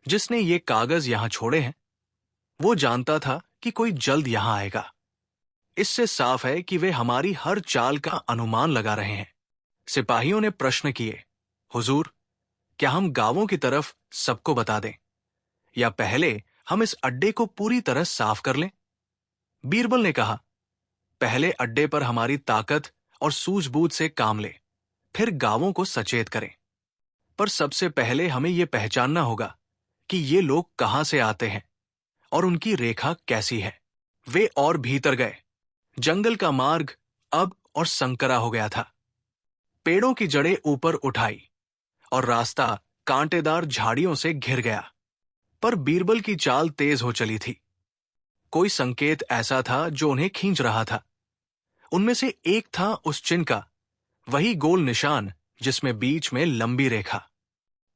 जिसने ये कागज यहां छोड़े हैं, वो जानता था कि कोई जल्द यहां आएगा। इससे साफ है कि वे हमारी हर चाल का अनुमान लगा रहे हैं। सिपाहियों ने प्रश्न किए, हुजूर, क्या हम गांवों की तरफ सबको बता दें, या पहले हम इस अड्डे को पूरी तरह साफ कर लें? बीरबल ने कहा, पहले अड्डे पर हमारी ताकत और सूझबूझ से काम लें, फिर गांवों को सचेत करें। पर सबसे पहले हमें यह पहचानना होगा कि ये लोग कहां से आते हैं और उनकी रेखा कैसी है। वे और भीतर गए। जंगल का मार्ग अब और संकरा हो गया था। पेड़ों की जड़ें ऊपर उठाई और रास्ता कांटेदार झाड़ियों से घिर गया। पर बीरबल की चाल तेज हो चली थी। कोई संकेत ऐसा था जो उन्हें खींच रहा था। उनमें से एक था उस चिन्ह का, वही गोल निशान जिसमें बीच में लंबी रेखा।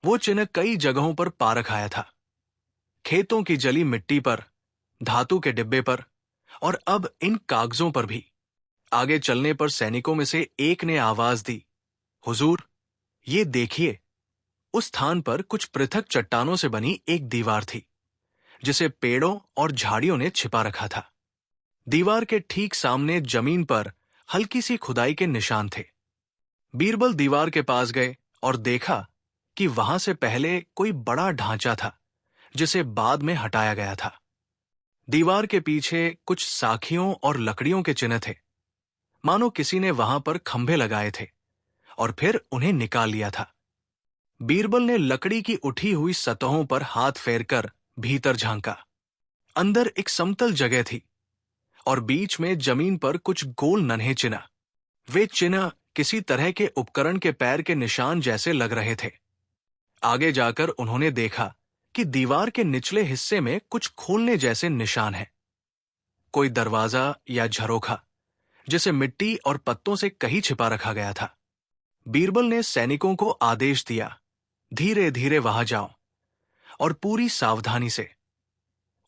वो चिन्ह कई जगहों पर पारख आया था, खेतों की जली मिट्टी पर, धातु के डिब्बे पर, और अब इन कागजों पर भी। आगे चलने पर सैनिकों में से एक ने आवाज दी, हुजूर, ये देखिए। उस स्थान पर कुछ पृथक चट्टानों से बनी एक दीवार थी जिसे पेड़ों और झाड़ियों ने छिपा रखा था। दीवार के ठीक सामने जमीन पर हल्की सी खुदाई के निशान थे। बीरबल दीवार के पास गए और देखा कि वहां से पहले कोई बड़ा ढांचा था जिसे बाद में हटाया गया था। दीवार के पीछे कुछ साखियों और लकड़ियों के चिन्ह थे, मानो किसी ने वहां पर खंभे लगाए थे और फिर उन्हें निकाल लिया था। बीरबल ने लकड़ी की उठी हुई सतहों पर हाथ फेरकर भीतर झांका। अंदर एक समतल जगह थी और बीच में जमीन पर कुछ गोल नन्हे चिन्ह। वे चिन्ह किसी तरह के उपकरण के पैर के निशान जैसे लग रहे थे। आगे जाकर उन्होंने देखा कि दीवार के निचले हिस्से में कुछ खोलने जैसे निशान हैं। कोई दरवाजा या झरोखा जिसे मिट्टी और पत्तों से कहीं छिपा रखा गया था। बीरबल ने सैनिकों को आदेश दिया, धीरे धीरे वहां जाओ और पूरी सावधानी से।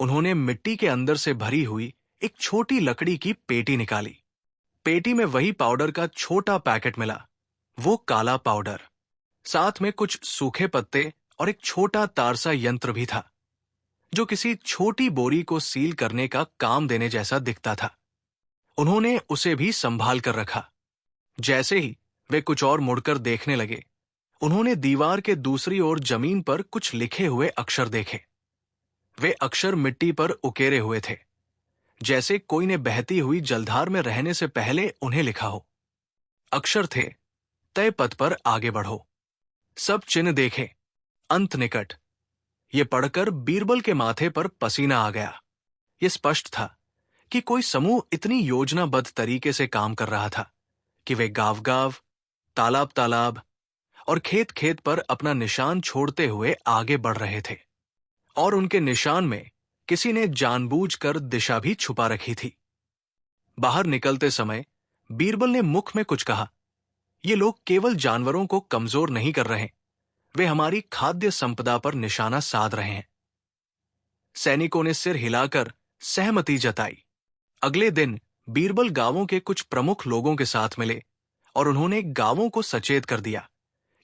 उन्होंने मिट्टी के अंदर से भरी हुई एक छोटी लकड़ी की पेटी निकाली। पेटी में वही पाउडर का छोटा पैकेट मिला, वो काला पाउडर। साथ में कुछ सूखे पत्ते और एक छोटा तारसा यंत्र भी था, जो किसी छोटी बोरी को सील करने का काम देने जैसा दिखता था। उन्होंने उसे भी संभाल कर रखा। जैसे ही वे कुछ और मुड़कर देखने लगे, उन्होंने दीवार के दूसरी ओर जमीन पर कुछ लिखे हुए अक्षर देखे। वे अक्षर मिट्टी पर उकेरे हुए थे, जैसे कोई ने बहती हुई जलधार में रहने से पहले उन्हें लिखा हो। अक्षर थे, तय पथ पर आगे बढ़ो, सब चिन्ह देखे, अंत निकट। ये पढ़कर बीरबल के माथे पर पसीना आ गया। ये स्पष्ट था कि कोई समूह इतनी योजनाबद्ध तरीके से काम कर रहा था कि वे गांव-गांव, तालाब-तालाब और खेत-खेत पर अपना निशान छोड़ते हुए आगे बढ़ रहे थे। और उनके निशान में किसी ने जानबूझकर दिशा भी छुपा रखी थी। बाहर निकलते समय बीरबल ने मुख में कुछ कहा, ये लोग केवल जानवरों को कमजोर नहीं कर रहे, वे हमारी खाद्य संपदा पर निशाना साध रहे हैं। सैनिकों ने सिर हिलाकर सहमति जताई। अगले दिन बीरबल गांवों के कुछ प्रमुख लोगों के साथ मिले और उन्होंने गांवों को सचेत कर दिया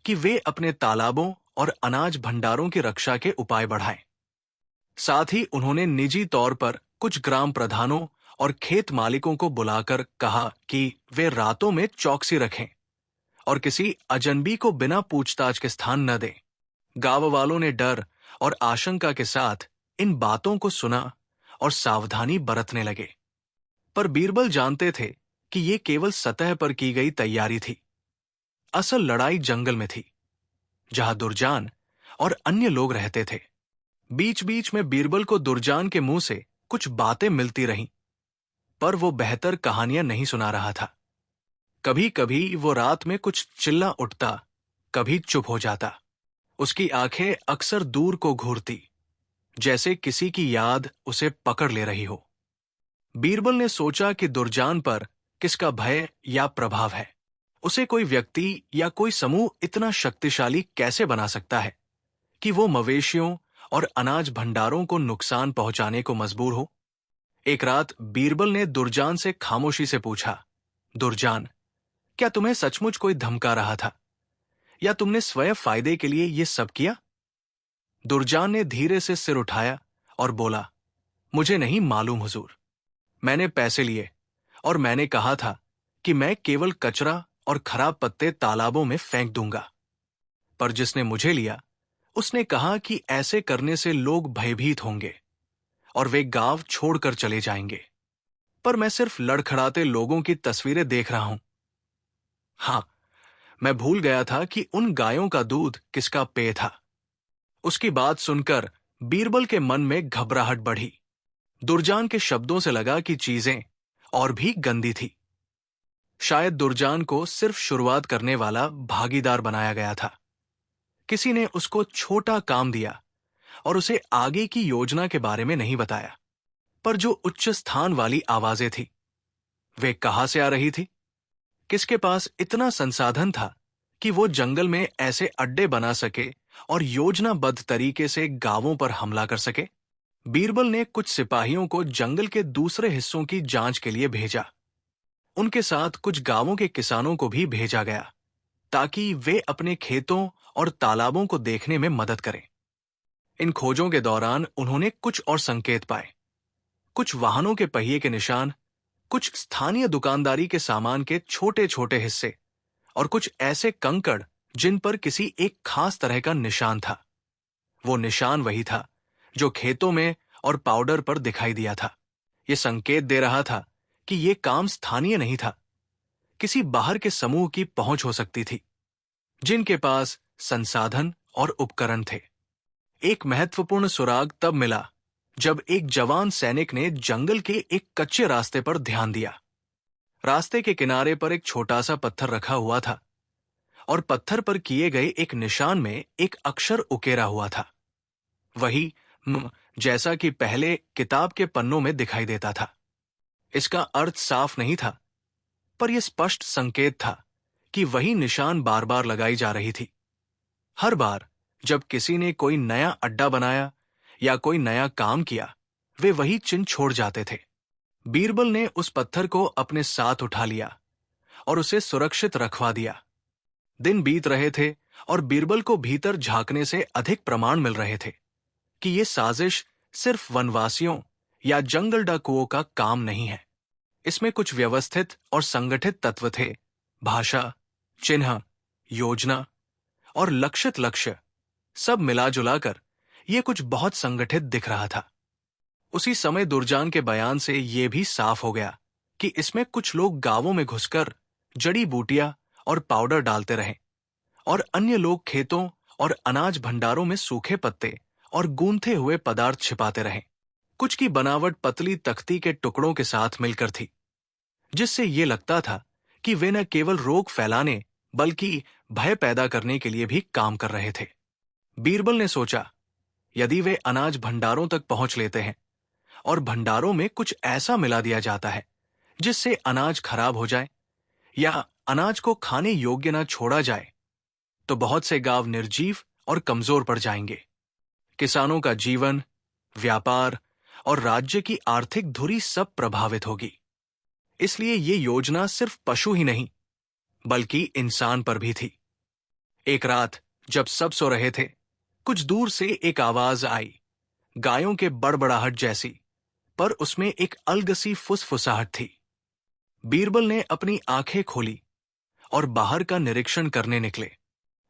कि वे अपने तालाबों और अनाज भंडारों की रक्षा के उपाय बढ़ाएं। साथ ही उन्होंने निजी तौर पर कुछ ग्राम प्रधानों और खेत मालिकों को बुलाकर कहा कि वे रातों में चौकसी रखें और किसी अजनबी को बिना पूछताछ के स्थान न दें। गांव वालों ने डर और आशंका के साथ इन बातों को सुना और सावधानी बरतने लगे। पर बीरबल जानते थे कि ये केवल सतह पर की गई तैयारी थी। असल लड़ाई जंगल में थी, जहां दुर्जान और अन्य लोग रहते थे। बीच बीच में बीरबल को दुर्जान के मुंह से कुछ बातें मिलती रहीं, पर वो बेहतर कहानियां नहीं सुना रहा था। कभी कभी वो रात में कुछ चिल्ला उठता, कभी चुप हो जाता। उसकी आंखें अक्सर दूर को घूरती, जैसे किसी की याद उसे पकड़ ले रही हो। बीरबल ने सोचा कि दुर्जान पर किसका भय या प्रभाव है। उसे कोई व्यक्ति या कोई समूह इतना शक्तिशाली कैसे बना सकता है कि वो मवेशियों और अनाज भंडारों को नुकसान पहुंचाने को मजबूर हो। एक रात बीरबल ने दुर्जान से खामोशी से पूछा, दुर्जान, क्या तुम्हें सचमुच कोई धमका रहा था या तुमने स्वयं फायदे के लिए ये सब किया? दुर्जान ने धीरे से सिर उठाया और बोला, मुझे नहीं मालूम हुजूर। मैंने पैसे लिए और मैंने कहा था कि मैं केवल कचरा और खराब पत्ते तालाबों में फेंक दूंगा। पर जिसने मुझे लिया उसने कहा कि ऐसे करने से लोग भयभीत होंगे और वे गांव छोड़कर चले जाएंगे। पर मैं सिर्फ लड़खड़ाते लोगों की तस्वीरें देख रहा हूं। हां, मैं भूल गया था कि उन गायों का दूध किसका पेय था। उसकी बात सुनकर बीरबल के मन में घबराहट बढ़ी। दुर्जान के शब्दों से लगा कि चीजें और भी गंदी थी। शायद दुर्जान को सिर्फ शुरुआत करने वाला भागीदार बनाया गया था। किसी ने उसको छोटा काम दिया और उसे आगे की योजना के बारे में नहीं बताया। पर जो उच्च स्थान वाली आवाजें थी, वे कहां से आ रही थी? किसके पास इतना संसाधन था कि वो जंगल में ऐसे अड्डे बना सके और योजनाबद्ध तरीके से गांवों पर हमला कर सके? बीरबल ने कुछ सिपाहियों को जंगल के दूसरे हिस्सों की जांच के लिए भेजा। उनके साथ कुछ गांवों के किसानों को भी भेजा गया ताकि वे अपने खेतों और तालाबों को देखने में मदद करें। इन खोजों के दौरान उन्होंने कुछ और संकेत पाए, कुछ वाहनों के पहिए के निशान, कुछ स्थानीय दुकानदारी के सामान के छोटे छोटे हिस्से और कुछ ऐसे कंकड़ जिन पर किसी एक खास तरह का निशान था। वो निशान वही था जो खेतों में और पाउडर पर दिखाई दिया था। ये संकेत दे रहा था कि ये काम स्थानीय नहीं था, किसी बाहर के समूह की पहुंच हो सकती थी, जिनके पास संसाधन और उपकरण थे। एक महत्वपूर्ण सुराग तब मिला जब एक जवान सैनिक ने जंगल के एक कच्चे रास्ते पर ध्यान दिया। रास्ते के किनारे पर एक छोटा सा पत्थर रखा हुआ था और पत्थर पर किए गए एक निशान में एक अक्षर उकेरा हुआ था, वही म, जैसा कि पहले किताब के पन्नों में दिखाई देता था। इसका अर्थ साफ नहीं था, पर यह स्पष्ट संकेत था कि वही निशान बार बार लगाई जा रही थी। हर बार जब किसी ने कोई नया अड्डा बनाया या कोई नया काम किया, वे वही चिन्ह छोड़ जाते थे। बीरबल ने उस पत्थर को अपने साथ उठा लिया और उसे सुरक्षित रखवा दिया। दिन बीत रहे थे और बीरबल को भीतर झांकने से अधिक प्रमाण मिल रहे थे कि यह साजिश सिर्फ वनवासियों या जंगल डाकुओं का काम नहीं है। इसमें कुछ व्यवस्थित और संगठित तत्व थे। भाषा, चिन्ह, योजना और लक्षित लक्ष्य सब मिला-जुला कर यह कुछ बहुत संगठित दिख रहा था। उसी समय दुर्जान के बयान से यह भी साफ हो गया कि इसमें कुछ लोग गांवों में घुसकर जड़ी बूटियां और पाउडर डालते रहे और अन्य लोग खेतों और अनाज भंडारों में सूखे पत्ते और गूंथे हुए पदार्थ छिपाते रहे। कुछ की बनावट पतली तख्ती के टुकड़ों के साथ मिलकर थी, जिससे यह लगता था कि वे न केवल रोग फैलाने बल्कि भय पैदा करने के लिए भी काम कर रहे थे। बीरबल ने सोचा, यदि वे अनाज भंडारों तक पहुंच लेते हैं और भंडारों में कुछ ऐसा मिला दिया जाता है जिससे अनाज खराब हो जाए या अनाज को खाने योग्य न छोड़ा जाए, तो बहुत से गांव निर्जीव और कमजोर पड़ जाएंगे। किसानों का जीवन, व्यापार और राज्य की आर्थिक धुरी सब प्रभावित होगी। इसलिए ये योजना सिर्फ पशु ही नहीं बल्कि इंसान पर भी थी। एक रात जब सब सो रहे थे, कुछ दूर से एक आवाज आई, गायों के बड़बड़ाहट जैसी, पर उसमें एक अलग-सी फुसफुसाहट थी। बीरबल ने अपनी आंखें खोली और बाहर का निरीक्षण करने निकले।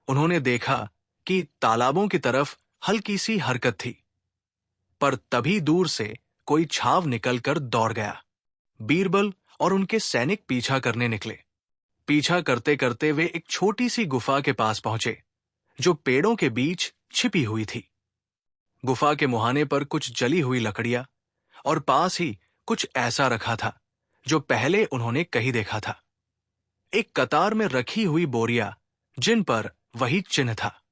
उन्होंने देखा कि तालाबों की तरफ हल्की सी हरकत थी, पर तभी दूर से कोई छाव निकलकर दौड़ गया। बीरबल और उनके सैनिक पीछा करने निकले। पीछा करते करते वे एक छोटी सी गुफा के पास पहुंचे, जो पेड़ों के बीच छिपी हुई थी। गुफा के मुहाने पर कुछ जली हुई लकड़ियां और पास ही कुछ ऐसा रखा था जो पहले उन्होंने कहीं देखा था। एक कतार में रखी हुई बोरियां, जिन पर वही चिन्ह था।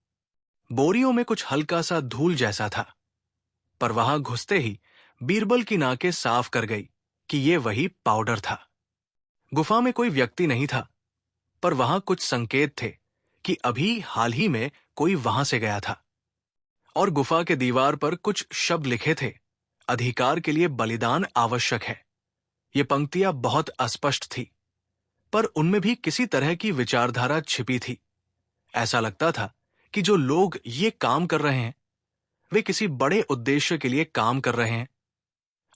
बोरियों में कुछ हल्का सा धूल जैसा था, पर वहां घुसते ही बीरबल की नाकें साफ कर गई कि यह वही पाउडर था। गुफा में कोई व्यक्ति नहीं था, पर वहां कुछ संकेत थे कि अभी हाल ही में कोई वहां से गया था। और गुफा के दीवार पर कुछ शब्द लिखे थे, अधिकार के लिए बलिदान आवश्यक है। ये पंक्तियां बहुत अस्पष्ट थी, पर उनमें भी किसी तरह की विचारधारा छिपी थी। ऐसा लगता था कि जो लोग ये काम कर रहे हैं, वे किसी बड़े उद्देश्य के लिए काम कर रहे हैं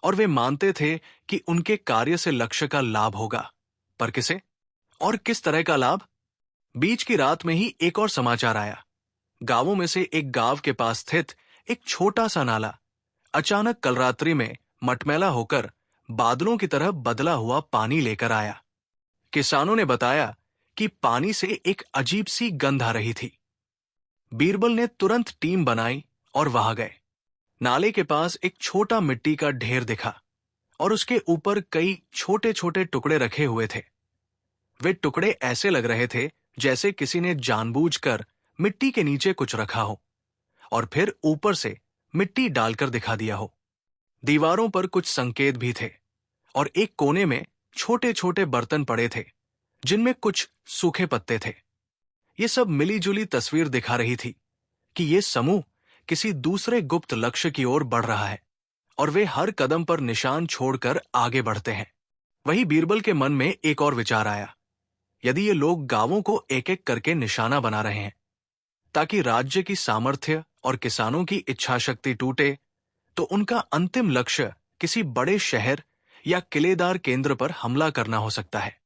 और वे मानते थे कि उनके कार्य से लक्ष्य का लाभ होगा। पर किसे और किस तरह का लाभ? बीच की रात में ही एक और समाचार आया। गांवों में से एक गांव के पास स्थित एक छोटा सा नाला अचानक कल रात्रि में मटमैला होकर बादलों की तरह बदला हुआ पानी लेकर आया। किसानों ने बताया कि पानी से एक अजीब सी गंध आ रही थी। बीरबल ने तुरंत टीम बनाई और वहां गए। नाले के पास एक छोटा मिट्टी का ढेर दिखा और उसके ऊपर कई छोटे छोटे टुकड़े रखे हुए थे। वे टुकड़े ऐसे लग रहे थे जैसे किसी ने जानबूझकर मिट्टी के नीचे कुछ रखा हो और फिर ऊपर से मिट्टी डालकर दिखा दिया हो। दीवारों पर कुछ संकेत भी थे और एक कोने में छोटे छोटे बर्तन पड़े थे, जिनमें कुछ सूखे पत्ते थे। ये सब मिलीजुली तस्वीर दिखा रही थी कि ये समूह किसी दूसरे गुप्त लक्ष्य की ओर बढ़ रहा है और वे हर कदम पर निशान छोड़कर आगे बढ़ते हैं। वही बीरबल के मन में एक और विचार आया। यदि ये लोग गांवों को एक एक करके निशाना बना रहे हैं ताकि राज्य की सामर्थ्य और किसानों की इच्छा शक्ति टूटे, तो उनका अंतिम लक्ष्य किसी बड़े शहर या किलेदार केंद्र पर हमला करना हो सकता है।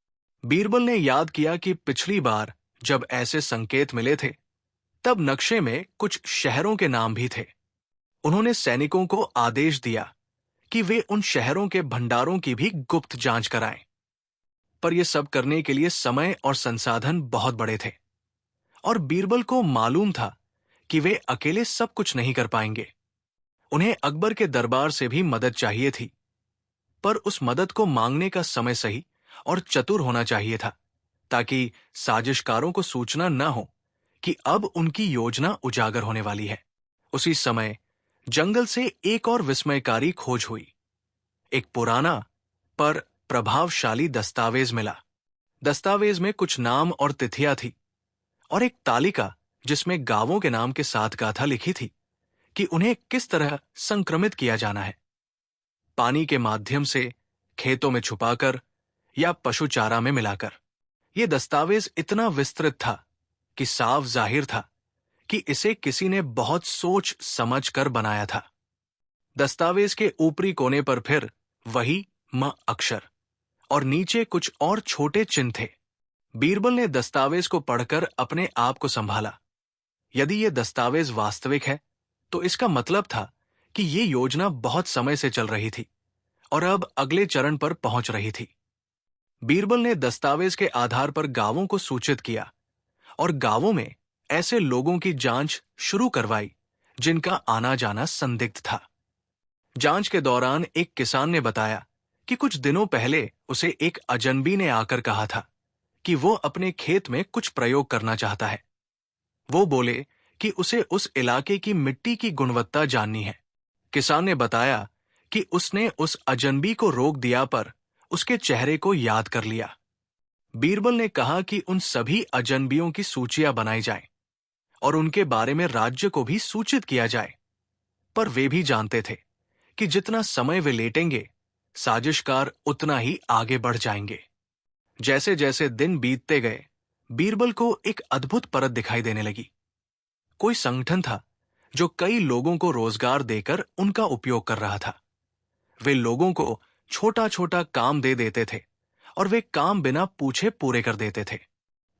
बीरबल ने याद किया कि पिछली बार जब ऐसे संकेत मिले थे, तब नक्शे में कुछ शहरों के नाम भी थे। उन्होंने सैनिकों को आदेश दिया कि वे उन शहरों के भंडारों की भी गुप्त जांच कराएं। पर यह सब करने के लिए समय और संसाधन बहुत बड़े थे, और बीरबल को मालूम था कि वे अकेले सब कुछ नहीं कर पाएंगे। उन्हें अकबर के दरबार से भी मदद चाहिए थी, पर उस मदद को मांगने का समय सही और चतुर होना चाहिए था, ताकि साजिशकारों को सूचना न हो कि अब उनकी योजना उजागर होने वाली है। उसी समय जंगल से एक और विस्मयकारी खोज हुई। एक पुराना पर प्रभावशाली दस्तावेज मिला। दस्तावेज में कुछ नाम और तिथियां थी, और एक तालिका जिसमें गांवों के नाम के साथ गाथा लिखी थी कि उन्हें किस तरह संक्रमित किया जाना है, पानी के माध्यम से, खेतों में छुपाकर या पशु चारा में मिलाकर। यह दस्तावेज इतना विस्तृत था कि साफ जाहिर था कि इसे किसी ने बहुत सोच समझ कर बनाया था। दस्तावेज के ऊपरी कोने पर फिर वही म अक्षर और नीचे कुछ और छोटे चिन्ह थे। बीरबल ने दस्तावेज को पढ़कर अपने आप को संभाला। यदि यह दस्तावेज वास्तविक है तो इसका मतलब था कि यह योजना बहुत समय से चल रही थी और अब अगले चरण पर पहुंच रही थी। बीरबल ने दस्तावेज के आधार पर गांवों को सूचित किया और गांवों में ऐसे लोगों की जांच शुरू करवाई जिनका आना जाना संदिग्ध था। जांच के दौरान एक किसान ने बताया कि कुछ दिनों पहले उसे एक अजनबी ने आकर कहा था कि वो अपने खेत में कुछ प्रयोग करना चाहता है। वो बोले कि उसे उस इलाके की मिट्टी की गुणवत्ता जाननी है। किसान ने बताया कि उसने उस अजनबी को रोक दिया, पर उसके चेहरे को याद कर लिया। बीरबल ने कहा कि उन सभी अजनबियों की सूचियां बनाई जाएं और उनके बारे में राज्य को भी सूचित किया जाए। पर वे भी जानते थे कि जितना समय वे लेटेंगे, साजिशकार उतना ही आगे बढ़ जाएंगे। जैसे जैसे दिन बीतते गए, बीरबल को एक अद्भुत परत दिखाई देने लगी। कोई संगठन था जो कई लोगों को रोजगार देकर उनका उपयोग कर रहा था। वे लोगों को छोटा छोटा काम दे देते थे और वे काम बिना पूछे पूरे कर देते थे।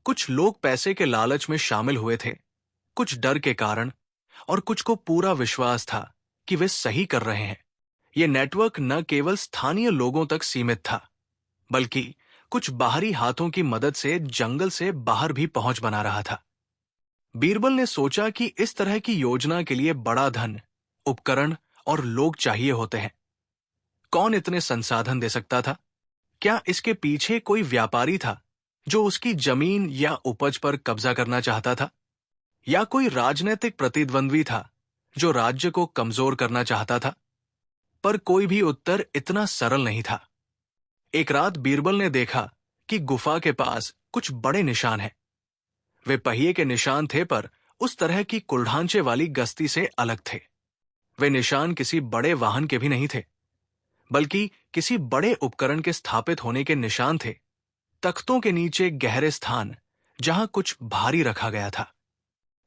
कुछ लोग पैसे के लालच में शामिल हुए थे, कुछ डर के कारण, और कुछ को पूरा विश्वास था कि वे सही कर रहे हैं। यह नेटवर्क न केवल स्थानीय लोगों तक सीमित था, बल्कि कुछ बाहरी हाथों की मदद से जंगल से बाहर भी पहुंच बना रहा था। बीरबल ने सोचा कि इस तरह की योजना के लिए बड़ा धन, उपकरण और लोग चाहिए होते हैं। कौन इतने संसाधन दे सकता था? क्या इसके पीछे कोई व्यापारी था जो उसकी जमीन या उपज पर कब्जा करना चाहता था? या कोई राजनीतिक प्रतिद्वंद्वी था जो राज्य को कमजोर करना चाहता था? पर कोई भी उत्तर इतना सरल नहीं था। एक रात बीरबल ने देखा कि गुफा के पास कुछ बड़े निशान हैं। वे पहिए के निशान थे, पर उस तरह की कुल्हांचे वाली गश्ती से अलग थे। वे निशान किसी बड़े वाहन के भी नहीं थे, बल्कि किसी बड़े उपकरण के स्थापित होने के निशान थे। तख्तों के नीचे गहरे स्थान जहां कुछ भारी रखा गया था।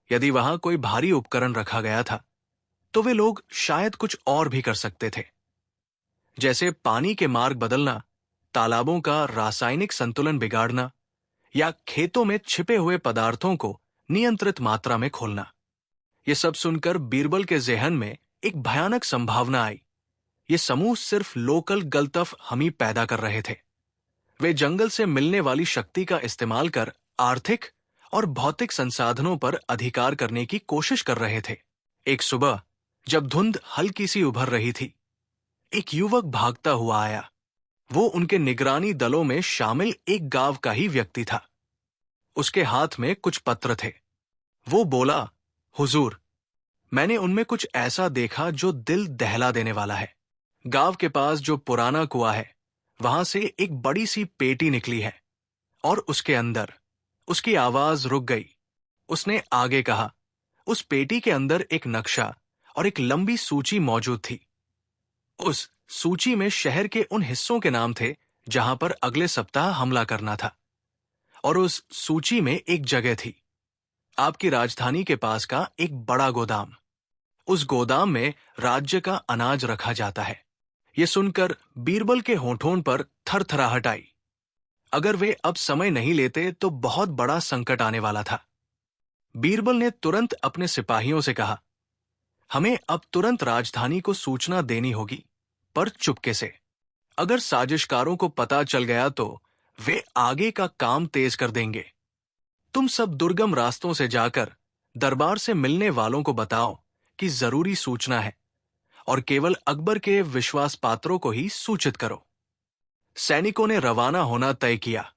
यदि वहां कोई भारी उपकरण रखा गया था तो वे लोग शायद कुछ और भी कर सकते थे, जैसे पानी के मार्ग बदलना, तालाबों का रासायनिक संतुलन बिगाड़ना या खेतों में छिपे हुए पदार्थों को नियंत्रित मात्रा में खोलना। ये सब सुनकर बीरबल के ज़हन में एक भयानक संभावना आई। ये समूह सिर्फ लोकल गलतफ हमी पैदा कर रहे थे। वे जंगल से मिलने वाली शक्ति का इस्तेमाल कर आर्थिक और भौतिक संसाधनों पर अधिकार करने की कोशिश कर रहे थे। एक सुबह जब धुंध हल्की सी उभर रही थी, एक युवक भागता हुआ आया। वो उनके निगरानी दलों में शामिल एक गांव का ही व्यक्ति था। उसके हाथ में कुछ पत्र थे। वो बोला, हुजूर, मैंने उनमें कुछ ऐसा देखा जो दिल दहला देने वाला है। गांव के पास जो पुराना कुआं है, वहां से एक बड़ी सी पेटी निकली है और उसके अंदर। उसकी आवाज रुक गई। उसने आगे कहा, उस पेटी के अंदर एक नक्शा और एक लंबी सूची मौजूद थी। उस सूची में शहर के उन हिस्सों के नाम थे जहां पर अगले सप्ताह हमला करना था, और उस सूची में एक जगह थी, आपकी राजधानी के पास का एक बड़ा गोदाम। उस गोदाम में राज्य का अनाज रखा जाता है। यह सुनकर बीरबल के होठों पर थरथराहट आई। अगर वे अब समय नहीं लेते तो बहुत बड़ा संकट आने वाला था। बीरबल ने तुरंत अपने सिपाहियों से कहा, हमें अब तुरंत राजधानी को सूचना देनी होगी, पर चुपके से। अगर साजिशकारों को पता चल गया तो वे आगे का काम तेज कर देंगे। तुम सब दुर्गम रास्तों से जाकर दरबार से मिलने वालों को बताओ कि जरूरी सूचना है, और केवल अकबर के विश्वास पात्रों को ही सूचित करो। सैनिकों ने रवाना होना तय किया,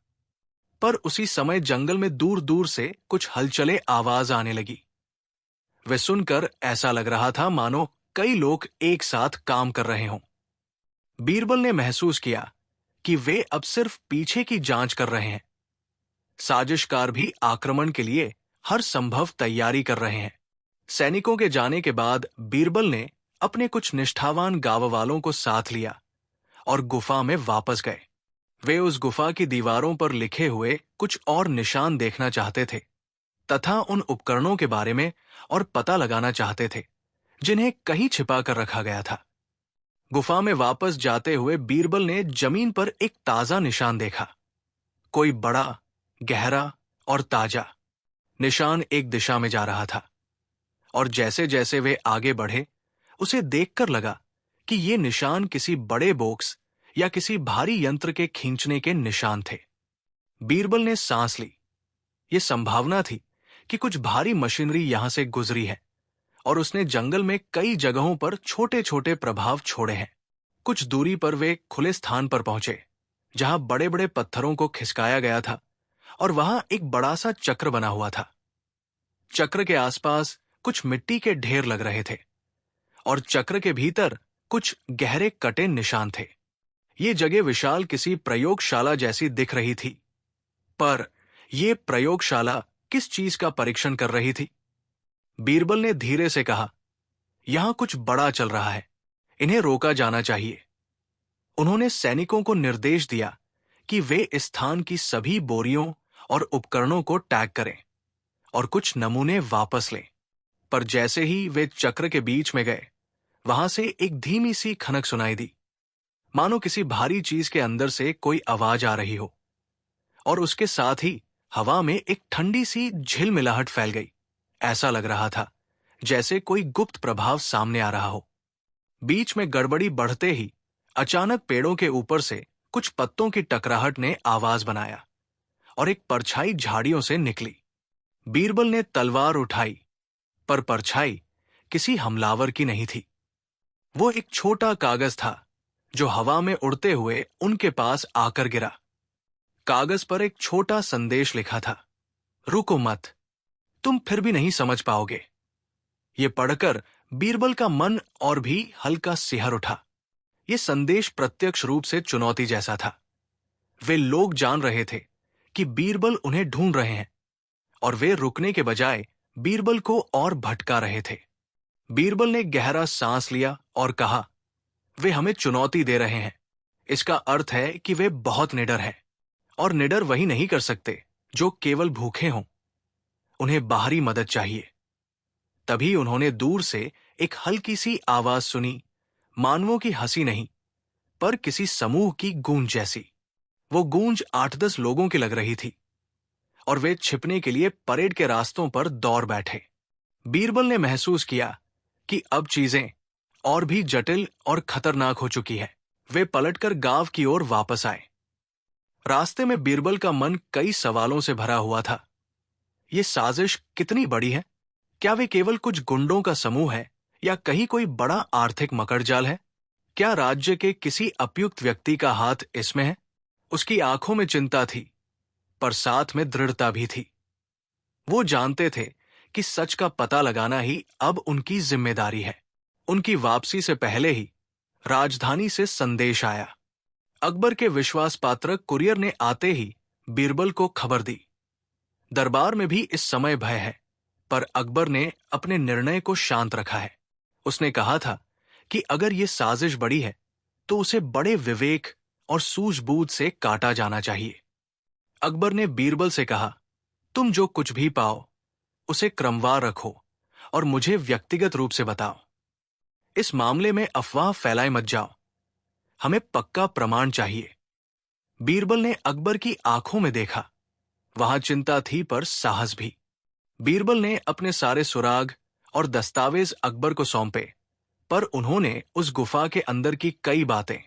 पर उसी समय जंगल में दूर दूर से कुछ हलचलें आवाज आने लगी। वे सुनकर ऐसा लग रहा था मानो कई लोग एक साथ काम कर रहे हों। बीरबल ने महसूस किया कि वे अब सिर्फ पीछे की जांच कर रहे हैं। साजिशकार भी आक्रमण के लिए हर संभव तैयारी कर रहे हैं। सैनिकों के जाने के बाद बीरबल ने अपने कुछ निष्ठावान गांव वालों को साथ लिया और गुफा में वापस गए। वे उस गुफा की दीवारों पर लिखे हुए कुछ और निशान देखना चाहते थे तथा उन उपकरणों के बारे में और पता लगाना चाहते थे जिन्हें कहीं छिपा कर रखा गया था। गुफा में वापस जाते हुए बीरबल ने जमीन पर एक ताजा निशान देखा, कोई बड़ा, गहरा और ताजा। निशान एक दिशा में जा रहा था, और जैसे जैसे वे आगे बढ़े उसे देखकर लगा कि ये निशान किसी बड़े बॉक्स या किसी भारी यंत्र के खींचने के निशान थे। बीरबल ने सांस ली। ये संभावना थी कि कुछ भारी मशीनरी यहां से गुजरी है, और उसने जंगल में कई जगहों पर छोटे छोटे प्रभाव छोड़े हैं। कुछ दूरी पर वे खुले स्थान पर पहुंचे जहां बड़े बड़े पत्थरों को खिसकाया गया था, और वहां एक बड़ा सा चक्र बना हुआ था। चक्र के आसपास कुछ मिट्टी के ढेर लग रहे थे, और चक्र के भीतर कुछ गहरे कटे निशान थे। ये जगह विशाल किसी प्रयोगशाला जैसी दिख रही थी, पर यह प्रयोगशाला किस चीज का परीक्षण कर रही थी? बीरबल ने धीरे से कहा, यहां कुछ बड़ा चल रहा है, इन्हें रोका जाना चाहिए। उन्होंने सैनिकों को निर्देश दिया कि वे इस स्थान की सभी बोरियों और उपकरणों को टैग करें और कुछ नमूने वापस लें। पर जैसे ही वे चक्र के बीच में गए, वहां से एक धीमी सी खनक सुनाई दी, मानो किसी भारी चीज के अंदर से कोई आवाज आ रही हो, और उसके साथ ही हवा में एक ठंडी सी झिलमिलाहट फैल गई। ऐसा लग रहा था जैसे कोई गुप्त प्रभाव सामने आ रहा हो। बीच में गड़बड़ी बढ़ते ही अचानक पेड़ों के ऊपर से कुछ पत्तों की टकराहट ने आवाज बनाया, और एक परछाई झाड़ियों से निकली। बीरबल ने तलवार उठाई, पर परछाई किसी हमलावर की नहीं थी। वो एक छोटा कागज था जो हवा में उड़ते हुए उनके पास आकर गिरा। कागज पर एक छोटा संदेश लिखा था, रुको मत, तुम फिर भी नहीं समझ पाओगे। ये पढ़कर बीरबल का मन और भी हल्का सिहर उठा। ये संदेश प्रत्यक्ष रूप से चुनौती जैसा था। वे लोग जान रहे थे कि बीरबल उन्हें ढूंढ रहे हैं, और वे रुकने के बजाय बीरबल को और भटका रहे थे। बीरबल ने गहरा सांस लिया और कहा, वे हमें चुनौती दे रहे हैं। इसका अर्थ है कि वे बहुत निडर हैं, और निडर वही नहीं कर सकते जो केवल भूखे हों। उन्हें बाहरी मदद चाहिए। तभी उन्होंने दूर से एक हल्की सी आवाज सुनी, मानवों की हंसी नहीं, पर किसी समूह की गूंज जैसी। वो गूंज 8-10 लोगों की लग रही थी, और वे छिपने के लिए परेड के रास्तों पर दौड़ बैठे। बीरबल ने महसूस किया कि अब चीजें और भी जटिल और खतरनाक हो चुकी है। वे पलटकर गांव की ओर वापस आए। रास्ते में बीरबल का मन कई सवालों से भरा हुआ था। ये साजिश कितनी बड़ी है? क्या वे केवल कुछ गुंडों का समूह है, या कहीं कोई बड़ा आर्थिक मकड़जाल है? क्या राज्य के किसी उपयुक्त व्यक्ति का हाथ इसमें है? उसकी आंखों में चिंता थी, पर साथ में दृढ़ता भी थी। वो जानते थे कि सच का पता लगाना ही अब उनकी जिम्मेदारी है। उनकी वापसी से पहले ही राजधानी से संदेश आया। अकबर के विश्वास पात्र कुरियर ने आते ही बीरबल को खबर दी। दरबार में भी इस समय भय है, पर अकबर ने अपने निर्णय को शांत रखा है। उसने कहा था कि अगर ये साजिश बड़ी है तो उसे बड़े विवेक और सूझबूझ से काटा जाना चाहिए। अकबर ने बीरबल से कहा, तुम जो कुछ भी पाओ उसे क्रमवार रखो और मुझे व्यक्तिगत रूप से बताओ। इस मामले में अफवाह फैलाए मत जाओ। हमें पक्का प्रमाण चाहिए। बीरबल ने अकबर की आंखों में देखा। वहां चिंता थी पर साहस भी। बीरबल ने अपने सारे सुराग और दस्तावेज अकबर को सौंपे, पर उन्होंने उस गुफा के अंदर की कई बातें